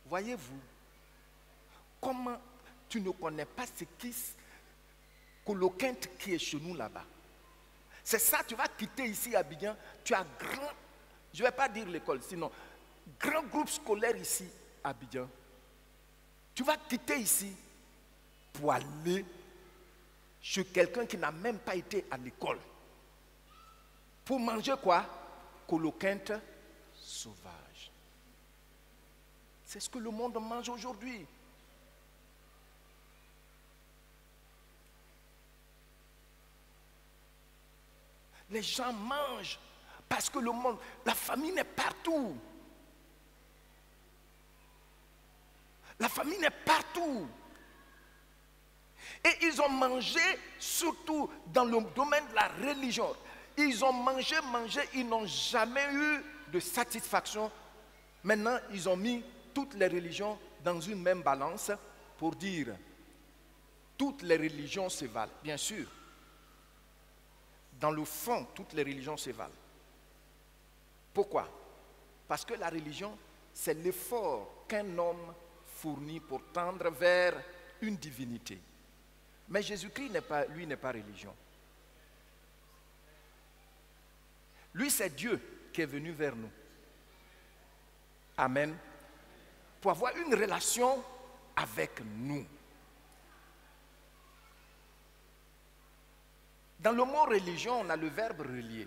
Voyez-vous, comment tu ne connais pas ce qui Coloquinte qui est chez nous là-bas. C'est ça, tu vas quitter ici à Abidjan, tu as grand, je ne vais pas dire l'école, sinon, grand groupe scolaire ici à Abidjan. Tu vas quitter ici pour aller chez quelqu'un qui n'a même pas été à l'école. Pour manger quoi? Coloquinte sauvage. C'est ce que le monde mange aujourd'hui. Les gens mangent parce que le monde, la famine est partout. La famine est partout. Et ils ont mangé, surtout dans le domaine de la religion. Ils ont mangé, ils n'ont jamais eu de satisfaction. Maintenant, ils ont mis toutes les religions dans une même balance pour dire toutes les religions se valent. Bien sûr, dans le fond, toutes les religions se valent. Pourquoi? Parce que la religion, c'est l'effort qu'un homme fournit pour tendre vers une divinité. Mais Jésus-Christ n'est pas religion. Lui, c'est Dieu qui est venu vers nous. Amen. Pour avoir une relation avec nous. Dans le mot religion, on a le verbe relier.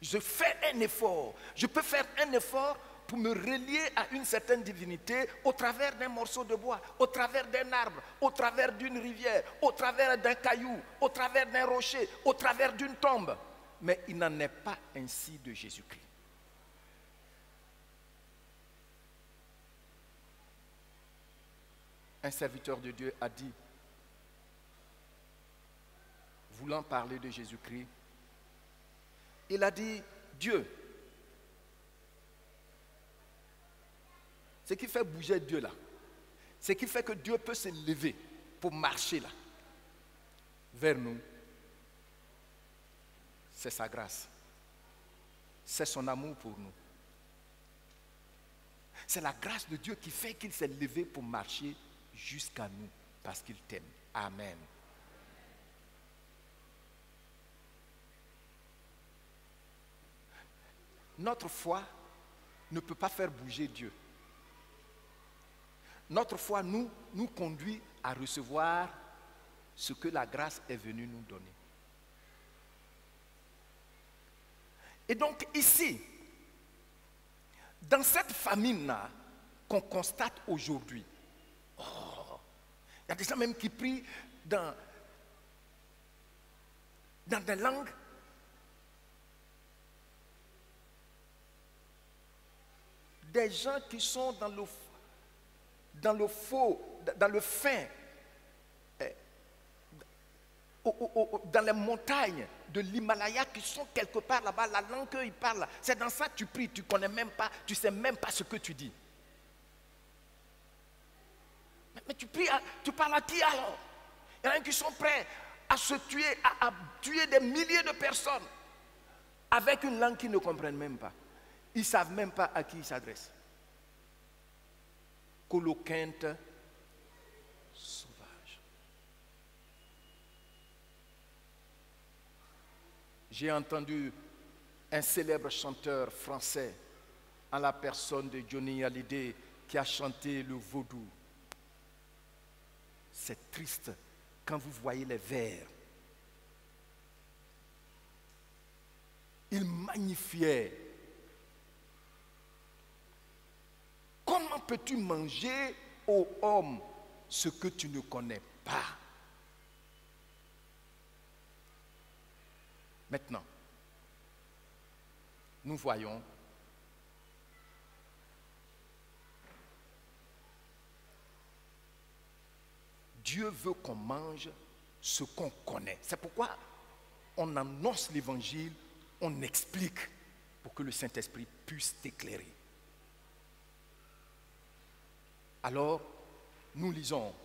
Je fais un effort. Je peux faire un effort pour me relier à une certaine divinité au travers d'un morceau de bois, au travers d'un arbre, au travers d'une rivière, au travers d'un caillou, au travers d'un rocher, au travers d'une tombe. Mais il n'en est pas ainsi de Jésus-Christ. Un serviteur de Dieu a dit, voulant parler de Jésus-Christ, il a dit, Dieu, ce qui fait bouger Dieu là, ce qui fait que Dieu peut se lever pour marcher là, vers nous, c'est sa grâce, c'est son amour pour nous. C'est la grâce de Dieu qui fait qu'il s'est levé pour marcher jusqu'à nous, parce qu'il t'aime. Amen. Notre foi ne peut pas faire bouger Dieu. Notre foi nous conduit à recevoir ce que la grâce est venue nous donner. Et donc ici, dans cette famine-là qu'on constate aujourd'hui, il y a des gens même qui prient dans des langues des gens qui sont dans le faux, dans le fin, dans les montagnes de l'Himalaya qui sont quelque part là-bas, la langue qu'ils parlent, c'est dans ça que tu pries, tu ne connais même pas, tu ne sais même pas ce que tu dis. Mais tu pries, tu parles à qui alors? Il y en a qui sont prêts à se tuer, à tuer des milliers de personnes avec une langue qu'ils ne comprennent même pas. Ils ne savent même pas à qui ils s'adressent. coloquinte, sauvage. J'ai entendu un célèbre chanteur français en la personne de Johnny Hallyday qui a chanté le vaudou. C'est triste quand vous voyez les vers. Il magnifiait. Comment peux-tu manger, ô homme, ce que tu ne connais pas? Maintenant, nous voyons Dieu veut qu'on mange ce qu'on connaît. C'est pourquoi on annonce l'évangile, on explique pour que le Saint-Esprit puisse t'éclairer. Alors, nous lisons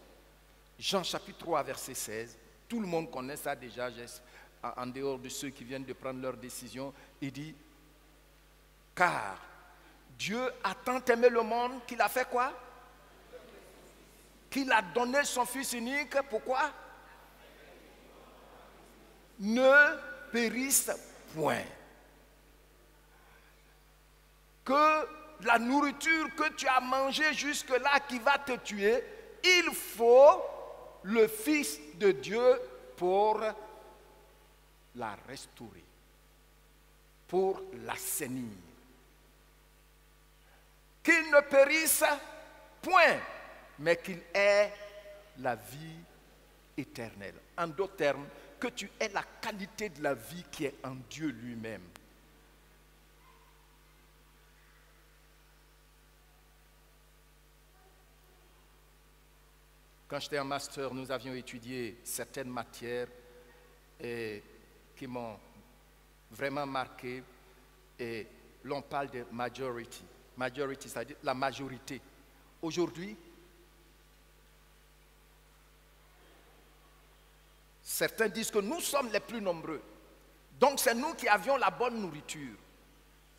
Jean chapitre 3, verset 16. Tout le monde connaît ça déjà, en dehors de ceux qui viennent de prendre leur décision. Il dit, car Dieu a tant aimé le monde qu'il a fait quoi? Qu'il a donné son Fils unique. Pourquoi? Ne périsse point. Que la nourriture que tu as mangée jusque-là qui va te tuer, il faut le Fils de Dieu pour la restaurer, pour l'assainir. Qu'il ne périsse point, mais qu'il ait la vie éternelle. En d'autres termes, que tu aies la qualité de la vie qui est en Dieu lui-même. Quand j'étais en master, nous avions étudié certaines matières qui m'ont vraiment marqué. Et l'on parle de majority. Majority, c'est-à-dire la majorité. Aujourd'hui, certains disent que nous sommes les plus nombreux. Donc c'est nous qui avions la bonne nourriture.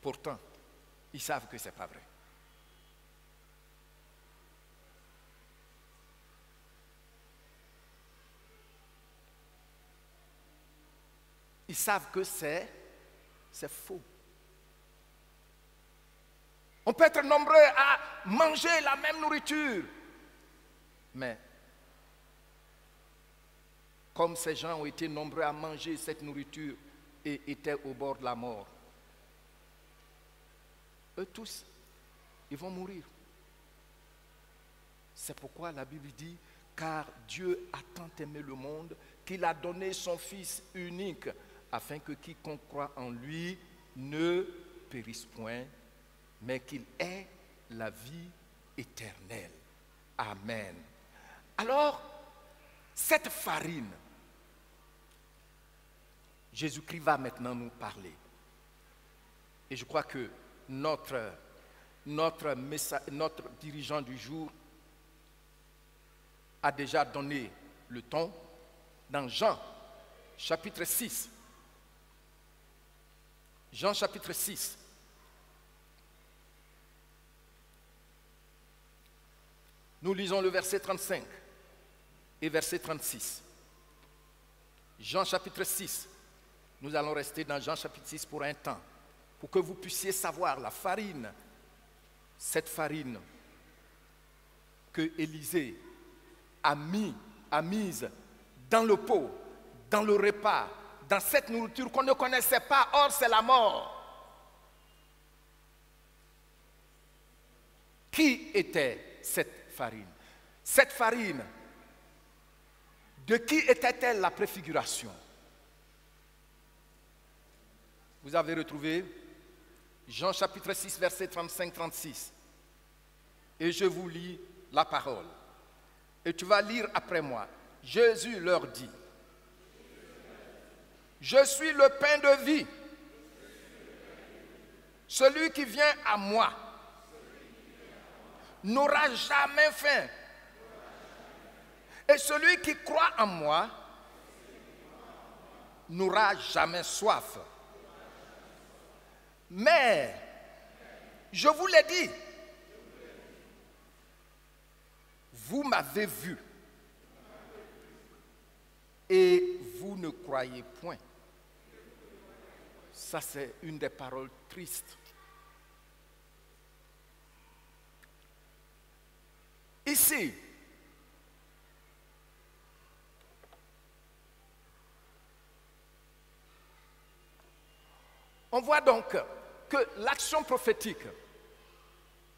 Pourtant, ils savent que ce n'est pas vrai. Ils savent que c'est faux. On peut être nombreux à manger la même nourriture, mais comme ces gens ont été nombreux à manger cette nourriture et étaient au bord de la mort, eux tous, ils vont mourir. C'est pourquoi la Bible dit, car Dieu a tant aimé le monde qu'il a donné son Fils unique, afin que quiconque croit en lui ne périsse point, mais qu'il ait la vie éternelle. Amen. Alors, cette farine, Jésus-Christ va maintenant nous parler. Et je crois que notre dirigeant du jour a déjà donné le ton dans Jean, chapitre 6. Jean, chapitre 6. Nous lisons le verset 35 et verset 36. Jean, chapitre 6. Nous allons rester dans Jean, chapitre 6 pour un temps, pour que vous puissiez savoir la farine, cette farine que Élisée a mise dans le pot, dans le repas, dans cette nourriture qu'on ne connaissait pas, or c'est la mort. Qui était cette farine? Cette farine, de qui était-elle la préfiguration? Vous avez retrouvé Jean chapitre 6, verset 35-36. Et je vous lis la parole. Et tu vas lire après moi. Jésus leur dit, je suis le pain de vie. Celui qui vient à moi n'aura jamais faim. Et celui qui croit en moi n'aura jamais soif. Mais, je vous l'ai dit, vous m'avez vu et vous ne croyez point. Ça, c'est une des paroles tristes. Ici, on voit donc que l'action prophétique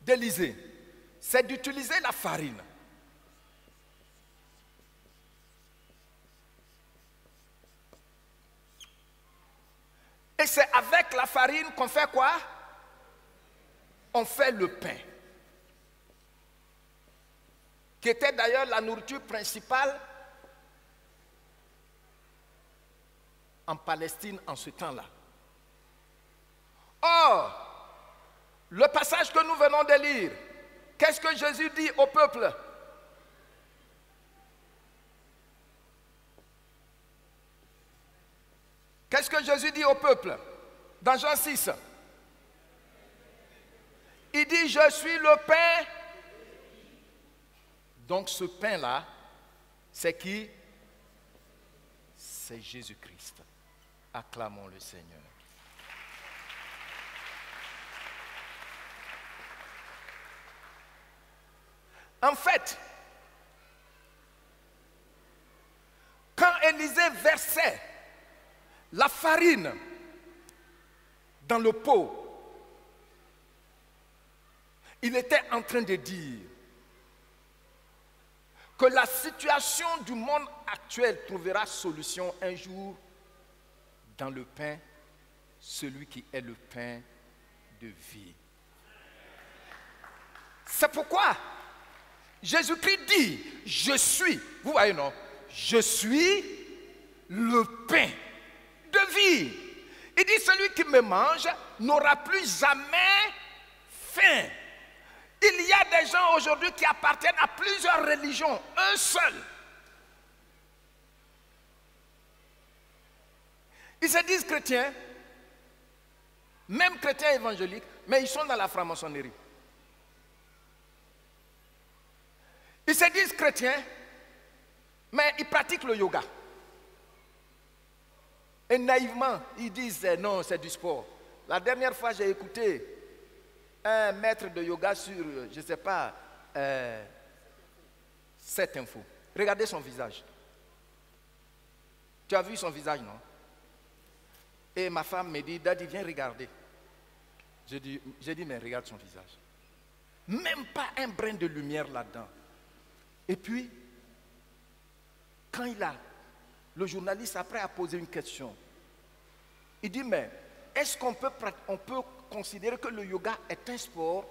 d'Élisée, c'est d'utiliser la farine. Et c'est avec la farine qu'on fait quoi? On fait le pain, qui était d'ailleurs la nourriture principale en Palestine en ce temps-là. Or, le passage que nous venons de lire, qu'est-ce que Jésus dit au peuple? Qu'est-ce que Jésus dit au peuple? Dans Jean 6, il dit, je suis le pain. Donc ce pain-là, c'est qui? C'est Jésus-Christ. Acclamons le Seigneur. En fait, quand Élisée versait la farine dans le pot, il était en train de dire que la situation du monde actuel trouvera solution un jour dans le pain, celui qui est le pain de vie. C'est pourquoi Jésus-Christ dit, je suis, vous voyez non, je suis le pain de vie. Il dit, celui qui me mange n'aura plus jamais faim. Il y a des gens aujourd'hui qui appartiennent à plusieurs religions, un seul. Ils se disent chrétiens, même chrétiens évangéliques, mais ils sont dans la franc-maçonnerie. Ils se disent chrétiens, mais ils pratiquent le yoga. Et naïvement, ils disent non, c'est du sport. La dernière fois, j'ai écouté un maître de yoga sur, je ne sais pas, cette info. Regardez son visage. Tu as vu son visage, non? Et ma femme me dit, Daddy, viens regarder. J'ai dit, mais regarde son visage. Même pas un brin de lumière là-dedans. Et puis, quand le journaliste après a posé une question, il dit, mais est-ce qu'on peut considérer que le yoga est un sport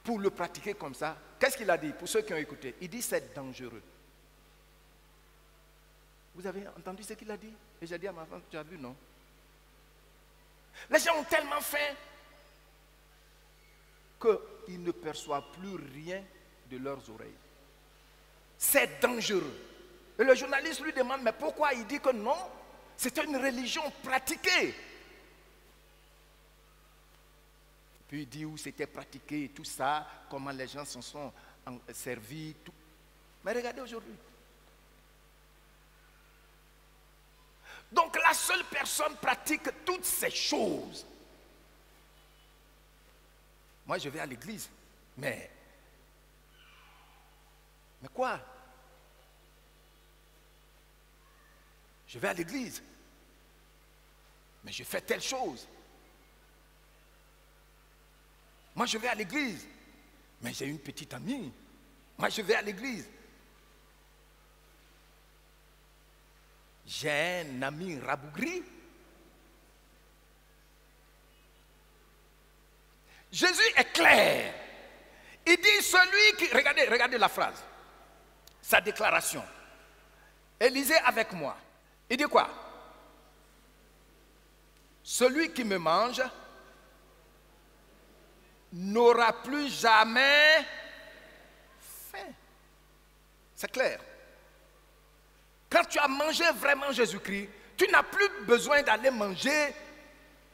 pour le pratiquer comme ça? Qu'est-ce qu'il a dit pour ceux qui ont écouté? Il dit, c'est dangereux. Vous avez entendu ce qu'il a dit? Et j'ai dit à ma femme, tu as vu, non? Les gens ont tellement faim qu'ils ne perçoivent plus rien de leurs oreilles. C'est dangereux. Et le journaliste lui demande, mais pourquoi? Il dit que non, c'était une religion pratiquée. Puis il dit où c'était pratiqué, tout ça, comment les gens s'en sont servis. Tout. Mais regardez aujourd'hui. Donc la seule personne pratique toutes ces choses. Moi je vais à l'église, mais quoi? Je vais à l'église, mais je fais telle chose. Moi je vais à l'église, mais j'ai une petite amie. Moi je vais à l'église. J'ai un ami rabougri. Jésus est clair. Il dit celui qui... Regardez la phrase. Sa déclaration. Élisez avec moi. Il dit quoi? Celui qui me mange n'aura plus jamais faim. C'est clair. Quand tu as mangé vraiment Jésus-Christ, tu n'as plus besoin d'aller manger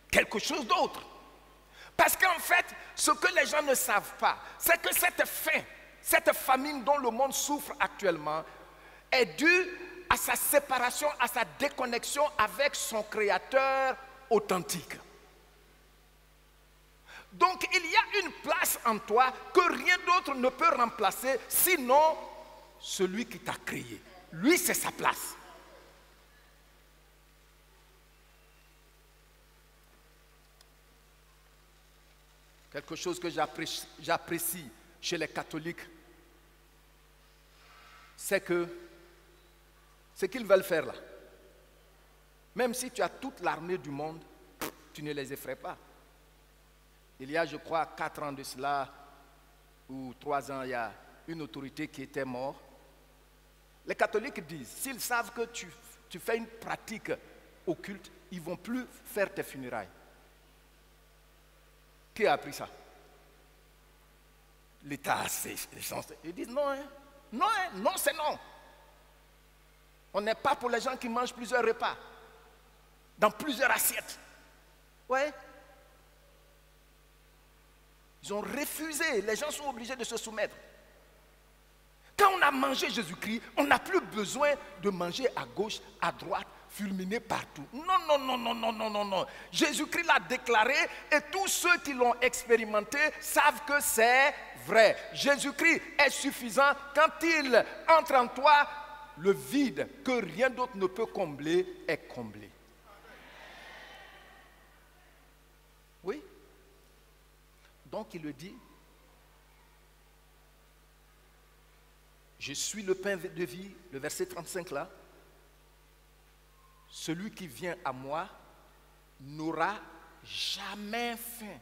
quelque chose d'autre. Parce qu'en fait, ce que les gens ne savent pas, c'est que cette faim Cette famine dont le monde souffre actuellement est due à sa séparation, à sa déconnexion avec son Créateur authentique. Donc il y a une place en toi que rien d'autre ne peut remplacer, sinon celui qui t'a créé. Lui, c'est sa place. Quelque chose que j'apprécie chez les catholiques, c'est que ce qu'ils veulent faire là, même si tu as toute l'armée du monde, tu ne les effraies pas. Il y a, je crois, 4 ans de cela, ou 3 ans, il y a une autorité qui était morte. Les catholiques disent, s'ils savent que tu fais une pratique occulte, ils ne vont plus faire tes funérailles. Qui a appris ça? L'État, ils disent non, hein? Non, hein? Non, c'est non. On n'est pas pour les gens qui mangent plusieurs repas, dans plusieurs assiettes. Ouais. Ils ont refusé, les gens sont obligés de se soumettre. Quand on a mangé Jésus-Christ, on n'a plus besoin de manger à gauche, à droite, fulminer partout. Non, non, non, non, non, non, non, non. Jésus-Christ l'a déclaré et tous ceux qui l'ont expérimenté savent que c'est vrai. Jésus-Christ est suffisant. Quand il entre en toi, le vide que rien d'autre ne peut combler est comblé. Oui. Donc il le dit. Je suis le pain de vie, le verset 35 là. Celui qui vient à moi n'aura jamais faim.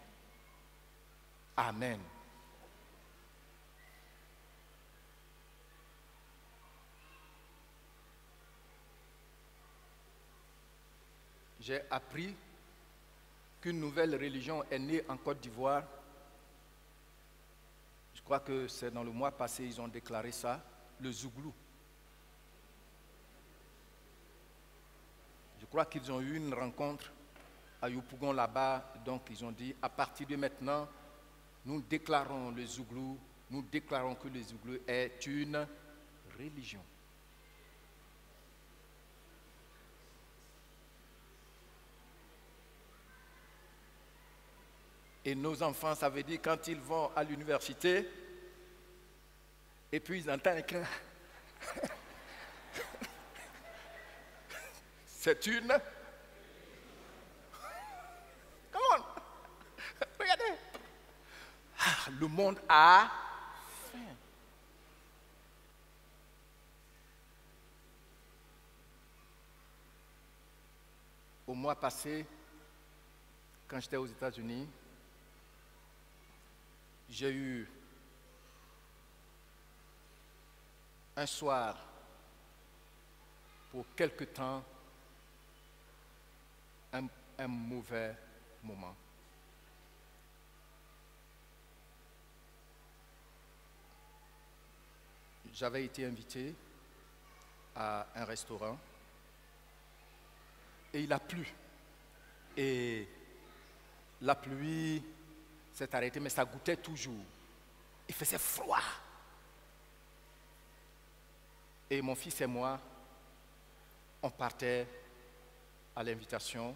Amen. J'ai appris qu'une nouvelle religion est née en Côte d'Ivoire. Je crois que c'est dans le mois passé, ils ont déclaré ça, le Zouglou. Je crois qu'ils ont eu une rencontre à Yopougon là-bas, donc ils ont dit, à partir de maintenant, nous déclarons le Zouglou, nous déclarons que le Zouglou est une religion. Et nos enfants, ça veut dire quand ils vont à l'université, et puis ils entendent que c'est une... Come on! Regardez! Ah, le monde a faim. Au mois passé, quand j'étais aux États-Unis, j'ai eu un soir, pour quelque temps, un mauvais moment. J'avais été invité à un restaurant et il a plu. Et la pluie s'est arrêtée, mais ça goûtait toujours. Il faisait froid. Et mon fils et moi, on partait à l'invitation.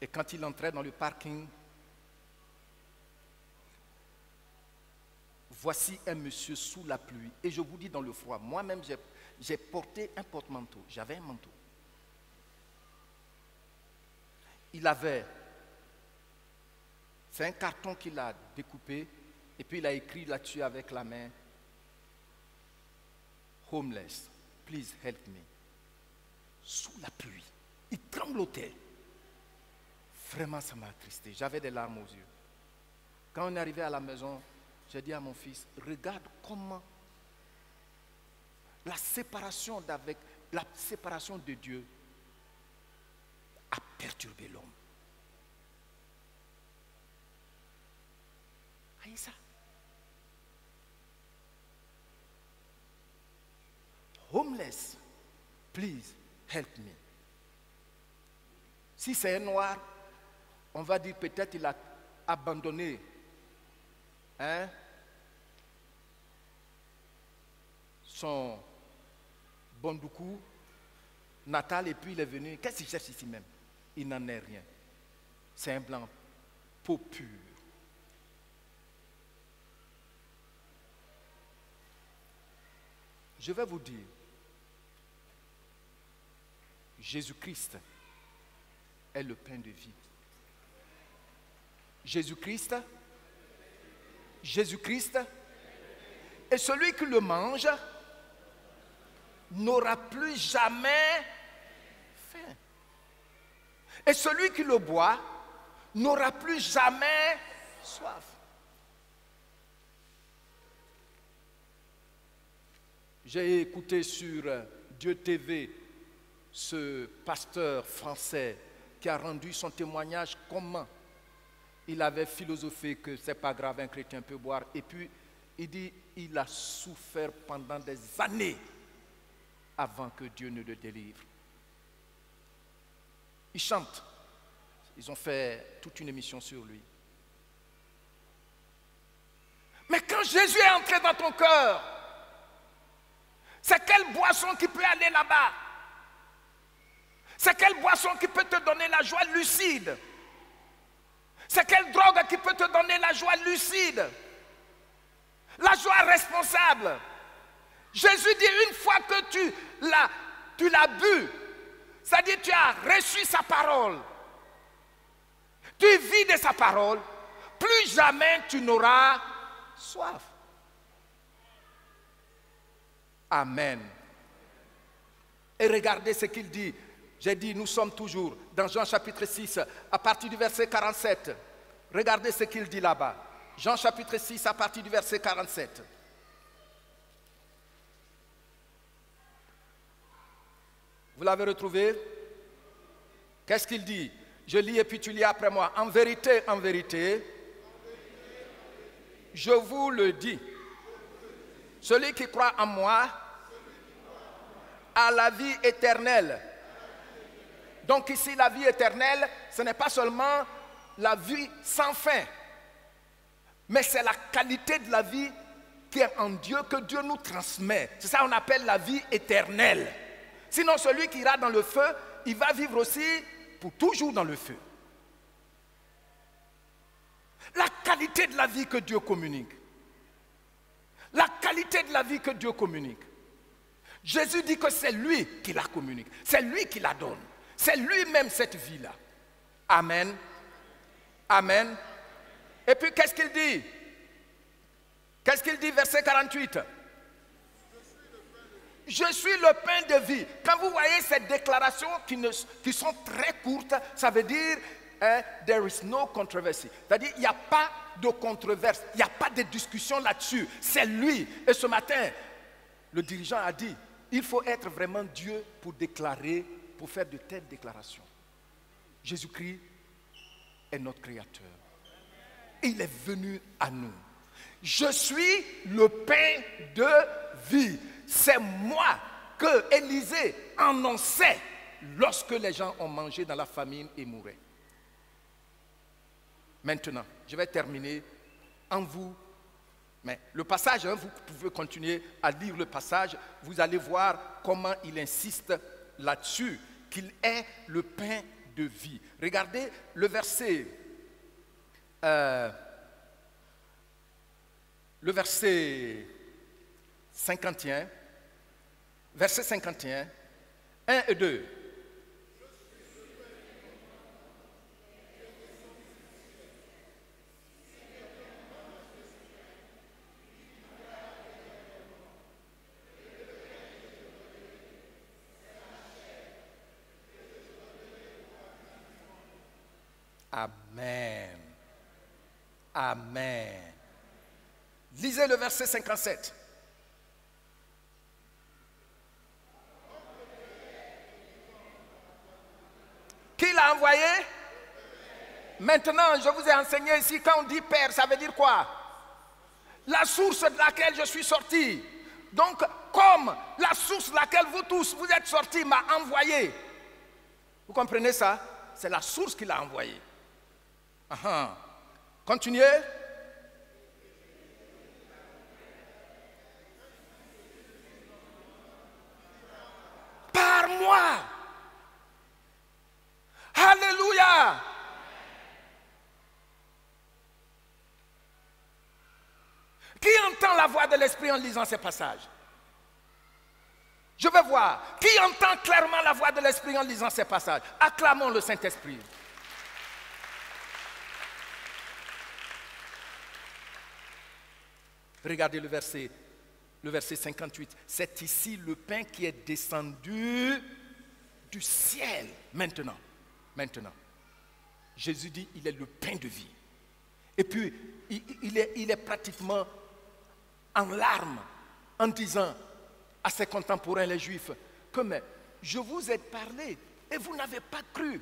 Et quand il entrait dans le parking, voici un monsieur sous la pluie. Et je vous dis dans le froid, moi-même j'ai porté un porte-manteau. J'avais un manteau. Il avait, c'est un carton qu'il a découpé, et puis il a écrit là-dessus avec la main, homeless, please help me. Sous la pluie, il tremblotait. Vraiment, ça m'a attristé. J'avais des larmes aux yeux. Quand on est arrivé à la maison, j'ai dit à mon fils, regarde comment la séparation de Dieu a perturbé l'homme. Voyez ça? Homeless, please help me. Si c'est un noir, on va dire peut-être il a abandonné son bondoukou natal et puis il est venu. Qu'est-ce qu'il cherche ici même? Il n'en est rien. C'est un blanc peau pure. Je vais vous dire, Jésus-Christ est le pain de vie. Jésus-Christ, et celui qui le mange n'aura plus jamais faim. Et celui qui le boit n'aura plus jamais soif. J'ai écouté sur Dieu TV ce pasteur français qui a rendu son témoignage comment il avait philosophé que c'est pas grave, un chrétien peut boire. Et puis il dit il a souffert pendant des années avant que Dieu ne le délivre. Il chante. Ils ont fait toute une émission sur lui. Mais quand Jésus est entré dans ton cœur, c'est quelle boisson qui peut aller là-bas? C'est quelle boisson qui peut te donner la joie lucide? C'est quelle drogue qui peut te donner la joie lucide? La joie responsable. Jésus dit une fois que tu l'as bu, c'est-à-dire tu as reçu sa parole, tu vis de sa parole, plus jamais tu n'auras soif. Amen. Et regardez ce qu'il dit. J'ai dit, nous sommes toujours dans Jean chapitre 6, à partir du verset 47. Regardez ce qu'il dit là-bas. Jean chapitre 6, à partir du verset 47. Vous l'avez retrouvé? Qu'est-ce qu'il dit? Je lis et puis tu lis après moi. En vérité, je vous le dis. Celui qui croit en moi a la vie éternelle. Donc ici, la vie éternelle, ce n'est pas seulement la vie sans fin, mais c'est la qualité de la vie qui est en Dieu, que Dieu nous transmet. C'est ça qu'on appelle la vie éternelle. Sinon, celui qui ira dans le feu, il va vivre aussi pour toujours dans le feu. La qualité de la vie que Dieu communique. La qualité de la vie que Dieu communique. Jésus dit que c'est lui qui la communique. C'est lui qui la donne. C'est lui-même cette vie-là. Amen. Amen. Et puis qu'est-ce qu'il dit? Qu'est-ce qu'il dit, verset 48? Je suis le pain de vie. Quand vous voyez ces déclarations qui sont très courtes, ça veut dire there is no controversy. C'est-à-dire il n'y a pas de controverse, il n'y a pas de discussion là-dessus. C'est lui. Et ce matin, le dirigeant a dit, il faut être vraiment Dieu pour déclarer, pour faire de telles déclarations. Jésus-Christ est notre Créateur. Il est venu à nous. Je suis le pain de vie. C'est moi que Élisée annonçait lorsque les gens ont mangé dans la famine et mouraient. Maintenant, je vais terminer en vous. Mais le passage, vous pouvez continuer à lire le passage. Vous allez voir comment il insiste là-dessus, qu'il est le pain de vie. Regardez le verset 51. Verset 51, 1 et 2. Amen. Amen. Lisez le verset 57. Qui l'a envoyé? Maintenant, je vous ai enseigné ici, quand on dit Père, ça veut dire quoi? La source de laquelle je suis sorti. Donc, comme la source de laquelle vous tous, vous êtes sortis, m'a envoyé. Vous comprenez ça? C'est la source qui l'a envoyé. Continuez. entend la voix de l'Esprit en lisant ces passages? Je veux voir. Qui entend clairement la voix de l'Esprit en lisant ces passages? Acclamons le Saint-Esprit. Regardez le verset 58. C'est ici le pain qui est descendu du ciel. Maintenant, Jésus dit, il est le pain de vie. Et puis, il est pratiquement en larmes en disant à ses contemporains, les Juifs, que mais je vous ai parlé et vous n'avez pas cru.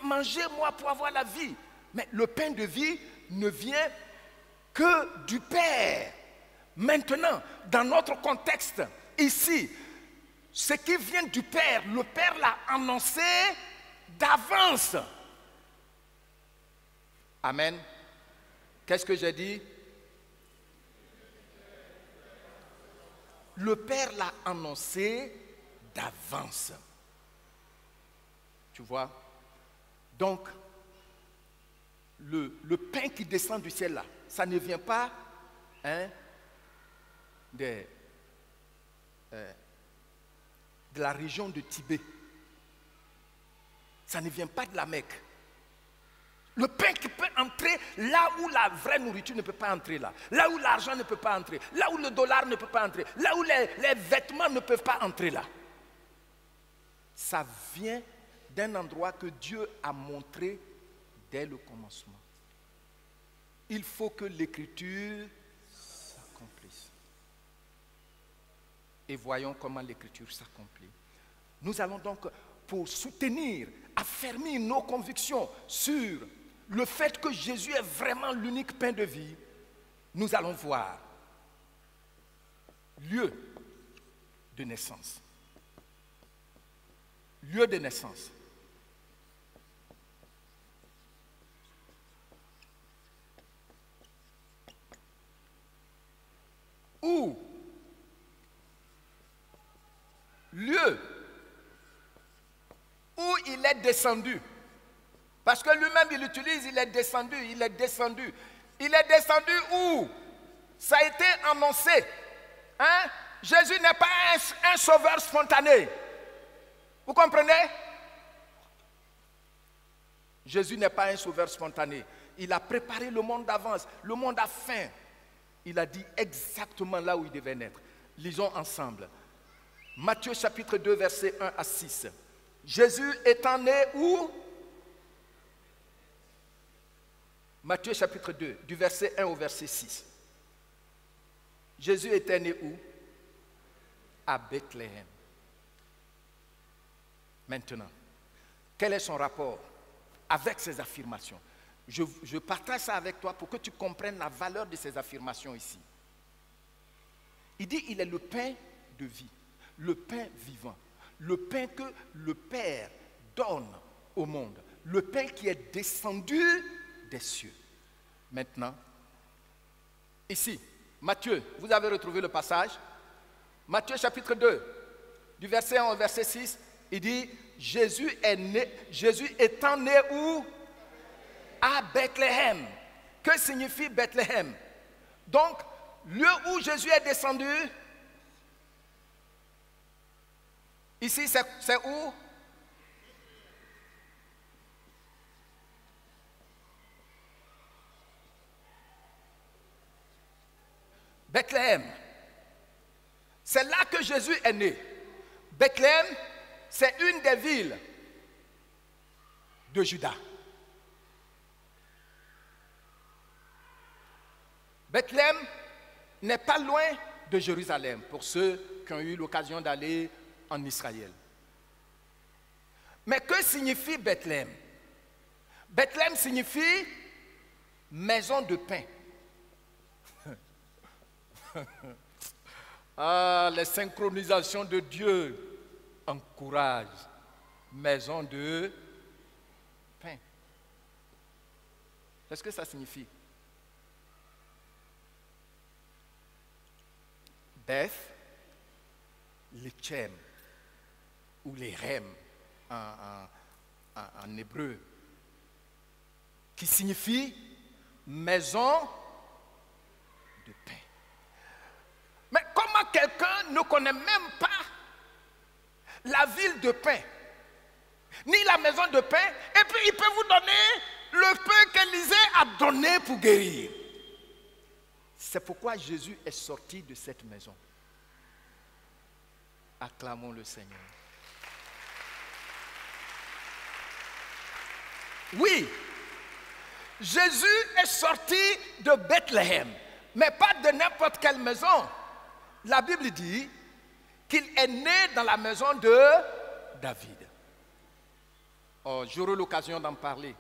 Mangez-moi pour avoir la vie. Mais le pain de vie ne vient que du Père. Maintenant, dans notre contexte, ici, ce qui vient du Père, le Père l'a annoncé d'avance. Amen. Qu'est-ce que j'ai dit? Le Père l'a annoncé d'avance. Tu vois? Donc, le pain qui descend du ciel là, ça ne vient pas de la région de Tibet. Ça ne vient pas de la Mecque. Le pain qui peut entrer là où la vraie nourriture ne peut pas entrer là. Là où l'argent ne peut pas entrer. Là où le dollar ne peut pas entrer. Là où les vêtements ne peuvent pas entrer là. Ça vient d'un endroit que Dieu a montré dès le commencement. Il faut que l'Écriture s'accomplisse. Et voyons comment l'Écriture s'accomplit. Nous allons donc, pour soutenir, affermir nos convictions sur le fait que Jésus est vraiment l'unique pain de vie, nous allons voir lieu de naissance. Lieu de naissance. Où? Lieu où il est descendu. Parce que lui-même, il utilise, il est descendu. Il est descendu où? Ça a été annoncé. Jésus n'est pas un sauveur spontané. Vous comprenez? Jésus n'est pas un sauveur spontané. Il a préparé le monde d'avance. Le monde a faim. Il a dit exactement là où il devait naître. Lisons ensemble. Matthieu chapitre 2, versets 1 à 6. Jésus étant né où? Matthieu chapitre 2, du verset 1 au verset 6. Jésus était né où? À Bethléem. Maintenant, quel est son rapport avec ces affirmations? Je partage ça avec toi pour que tu comprennes la valeur de ces affirmations ici. Il dit, il est le pain de vie, le pain vivant, le pain que le Père donne au monde, le pain qui est descendu des cieux. Maintenant, ici, Matthieu, vous avez retrouvé le passage? Matthieu chapitre 2, du verset 1 au verset 6, il dit, Jésus étant né où? À Bethléem. Que signifie Bethléem? Donc, lieu où Jésus est descendu, ici c'est où? Bethléem. C'est là que Jésus est né. Bethléem, c'est une des villes de Juda. Bethléem n'est pas loin de Jérusalem, pour ceux qui ont eu l'occasion d'aller en Israël. Mais que signifie Bethléem? Bethléem signifie maison de pain. Ah, les synchronisations de Dieu encouragent. Maison de pain. Qu'est-ce que ça signifie? Beth, Lechem, ou Lechem en hébreu, qui signifie maison de pain. quelqu'un ne connaît même pas la ville de pain, ni la maison de pain, et puis il peut vous donner le pain qu'Élisée a donné pour guérir. C'est pourquoi Jésus est sorti de cette maison. Acclamons le Seigneur. Oui, Jésus est sorti de Bethléem, mais pas de n'importe quelle maison. La Bible dit qu'il est né dans la maison de David. Oh, j'aurai l'occasion d'en parler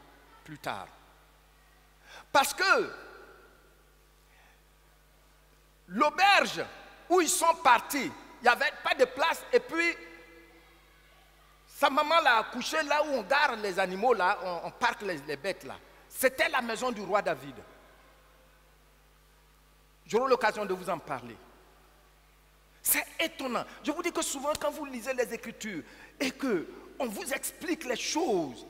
plus tard. Parce que l'auberge où ils sont partis, il n'y avait pas de place, et puis sa maman l'a accouché là où on garde les animaux, là, on parque les bêtes là. C'était la maison du roi David. J'aurai l'occasion de vous en parler. C'est étonnant. Je vous dis que souvent quand vous lisez les Écritures et qu'on vous explique les choses,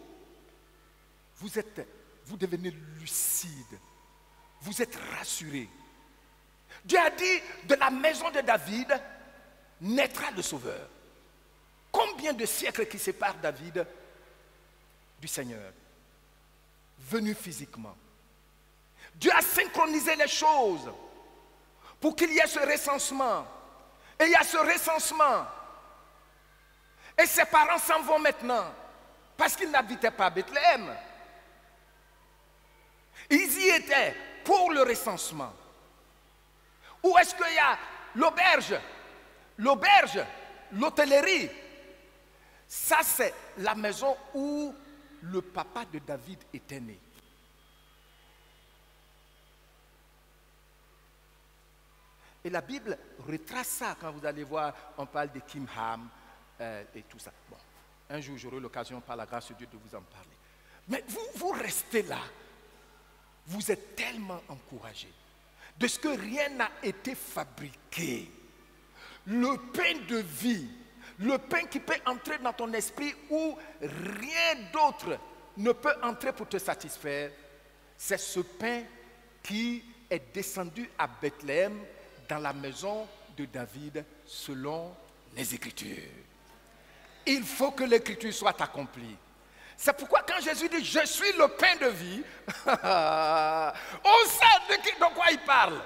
vous devenez lucide, vous êtes rassuré. Dieu a dit, de la maison de David naîtra le Sauveur. Combien de siècles qui séparent David du Seigneur, venu physiquement. Dieu a synchronisé les choses pour qu'il y ait ce recensement. Et il y a ce recensement. Et ses parents s'en vont maintenant parce qu'ils n'habitaient pas à Bethléem. Ils y étaient pour le recensement. Où est-ce qu'il y a l'auberge? L'auberge, l'hôtellerie. Ça, c'est la maison où le papa de David était né. Et la Bible retrace ça quand vous allez voir, on parle de Kimham et tout ça. Bon, un jour j'aurai l'occasion par la grâce de Dieu de vous en parler. Mais vous restez là, vous êtes tellement encouragés de ce que rien n'a été fabriqué. Le pain de vie, le pain qui peut entrer dans ton esprit où rien d'autre ne peut entrer pour te satisfaire, c'est ce pain qui est descendu à Bethléem dans la maison de David selon les Écritures. Il faut que l'Écriture soit accomplie. C'est pourquoi quand Jésus dit « Je suis le pain de vie », on sait de quoi il parle.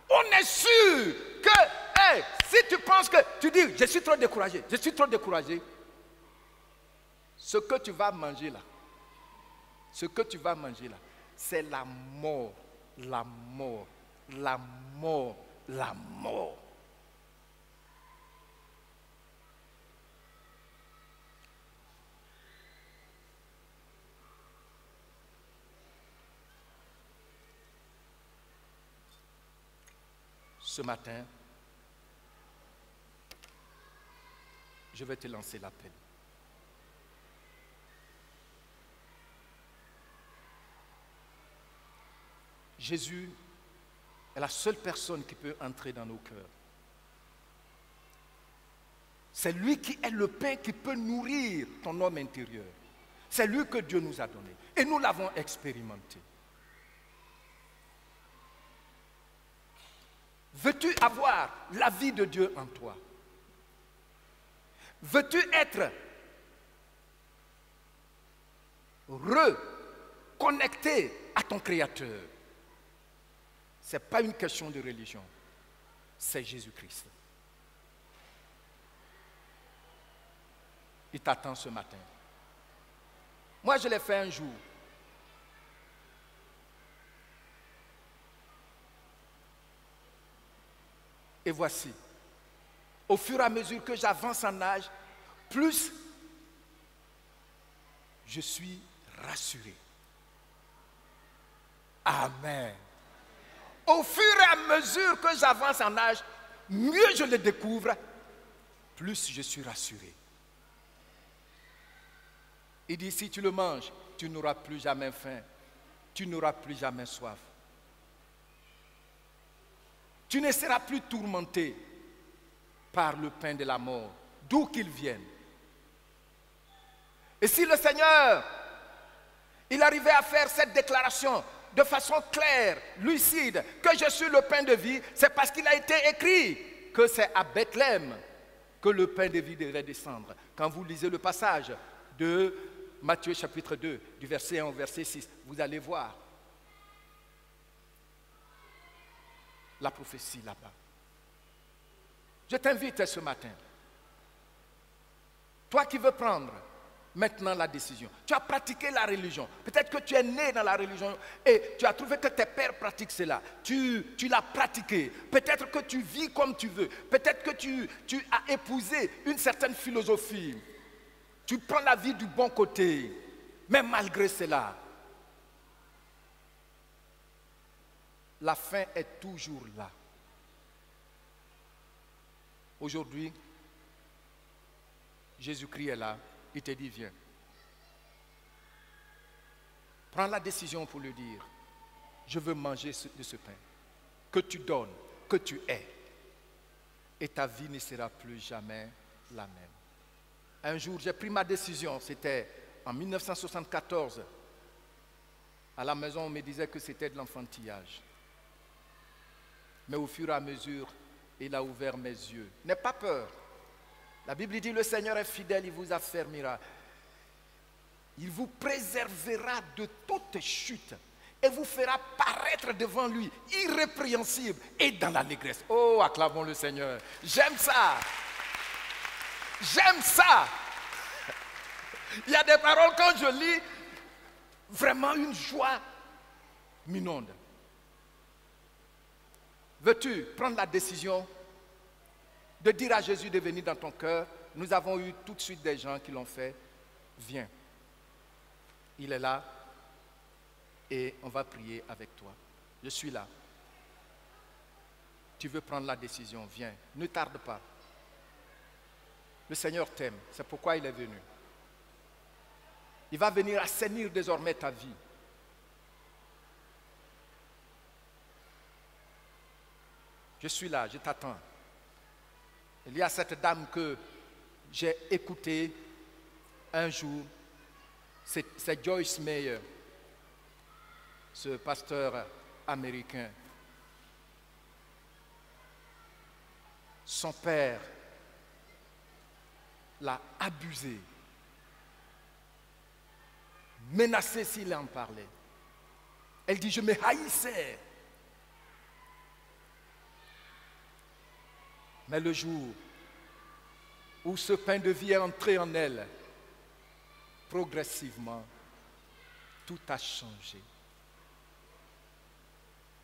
On est sûr que, hey, si tu penses que, tu dis « Je suis trop découragé, je suis trop découragé », ce que tu vas manger là, c'est la mort, la mort, la mort, la mort. Ce matin, je vais te lancer l'appel. Jésus est la seule personne qui peut entrer dans nos cœurs. C'est lui qui est le pain qui peut nourrir ton homme intérieur. C'est lui que Dieu nous a donné. Et nous l'avons expérimenté. Veux-tu avoir la vie de Dieu en toi? Veux-tu être reconnecté à ton Créateur? Ce n'est pas une question de religion, c'est Jésus-Christ. Il t'attend ce matin. Moi, je l'ai fait un jour. Et voici, au fur et à mesure que j'avance en âge, plus je suis rassuré. Amen. Au fur et à mesure que j'avance en âge, mieux je le découvre, plus je suis rassuré. Il dit, si tu le manges, tu n'auras plus jamais faim, tu n'auras plus jamais soif. Tu ne seras plus tourmenté par le pain de la mort, d'où qu'il vienne. Et si le Seigneur, il arrivait à faire cette déclaration de façon claire, lucide, que je suis le pain de vie, c'est parce qu'il a été écrit que c'est à Bethléem que le pain de vie devait descendre. Quand vous lisez le passage de Matthieu chapitre 2, du verset 1 au verset 6, vous allez voir la prophétie là-bas. Je t'invite ce matin, toi qui veux prendre maintenant la décision, tu as pratiqué la religion, peut-être que tu es né dans la religion et tu as trouvé que tes pères pratiquent cela, tu l'as pratiqué, peut-être que tu vis comme tu veux, peut-être que tu as épousé une certaine philosophie, tu prends la vie du bon côté, mais malgré cela, la fin est toujours là. Aujourd'hui, Jésus-Christ est là, il te dit viens. Prends la décision pour lui dire, je veux manger de ce pain, que tu donnes, que tu es, et ta vie ne sera plus jamais la même. Un jour, j'ai pris ma décision, c'était en 1974. À la maison, on me disait que c'était de l'enfantillage. Mais au fur et à mesure, il a ouvert mes yeux. N'aie pas peur. La Bible dit, le Seigneur est fidèle, il vous affermira. Il vous préservera de toute chute et vous fera paraître devant lui, irrépréhensible et dans l'allégresse. Oh, acclamons le Seigneur. J'aime ça. J'aime ça. Il y a des paroles, quand je lis, vraiment une joie m'inonde. Veux-tu prendre la décision de dire à Jésus de venir dans ton cœur? Nous avons eu tout de suite des gens qui l'ont fait. Viens. Il est là et on va prier avec toi. Je suis là. Tu veux prendre la décision? Viens. Ne tarde pas. Le Seigneur t'aime. C'est pourquoi il est venu. Il va venir assainir désormais ta vie. Je suis là, je t'attends. Il y a cette dame que j'ai écoutée un jour, c'est Joyce Meyer, ce pasteur américain. Son père l'a abusé, menacé s'il en parlait. Elle dit, je me haïssais. Mais le jour où ce pain de vie est entré en elle, progressivement, tout a changé.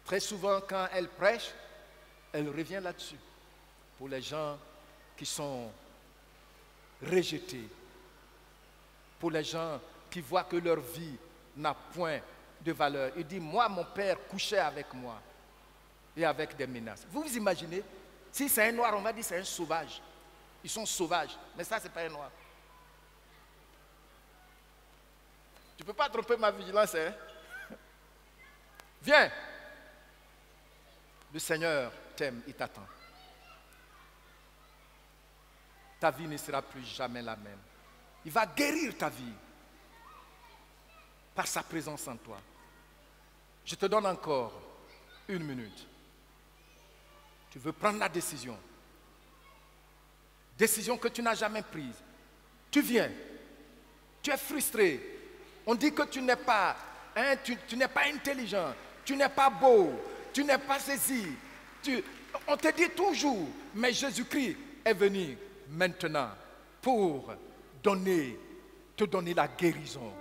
Très souvent, quand elle prêche, elle revient là-dessus. Pour les gens qui sont rejetés, pour les gens qui voient que leur vie n'a point de valeur. Il dit, moi, mon père couchait avec moi et avec des menaces. Vous vous imaginez? Si c'est un noir, on va dire c'est un sauvage. Ils sont sauvages, mais ça, ce n'est pas un noir. Tu ne peux pas tromper ma vigilance, hein? Viens. Le Seigneur t'aime, il t'attend. Ta vie ne sera plus jamais la même. Il va guérir ta vie par sa présence en toi. Je te donne encore 1 minute. Tu veux prendre la décision. Décision que tu n'as jamais prise. Tu viens. Tu es frustré. On dit que tu n'es pas, tu n'es pas intelligent. Tu n'es pas beau. Tu n'es pas ceci. On te dit toujours, mais Jésus-Christ est venu maintenant pour te donner la guérison.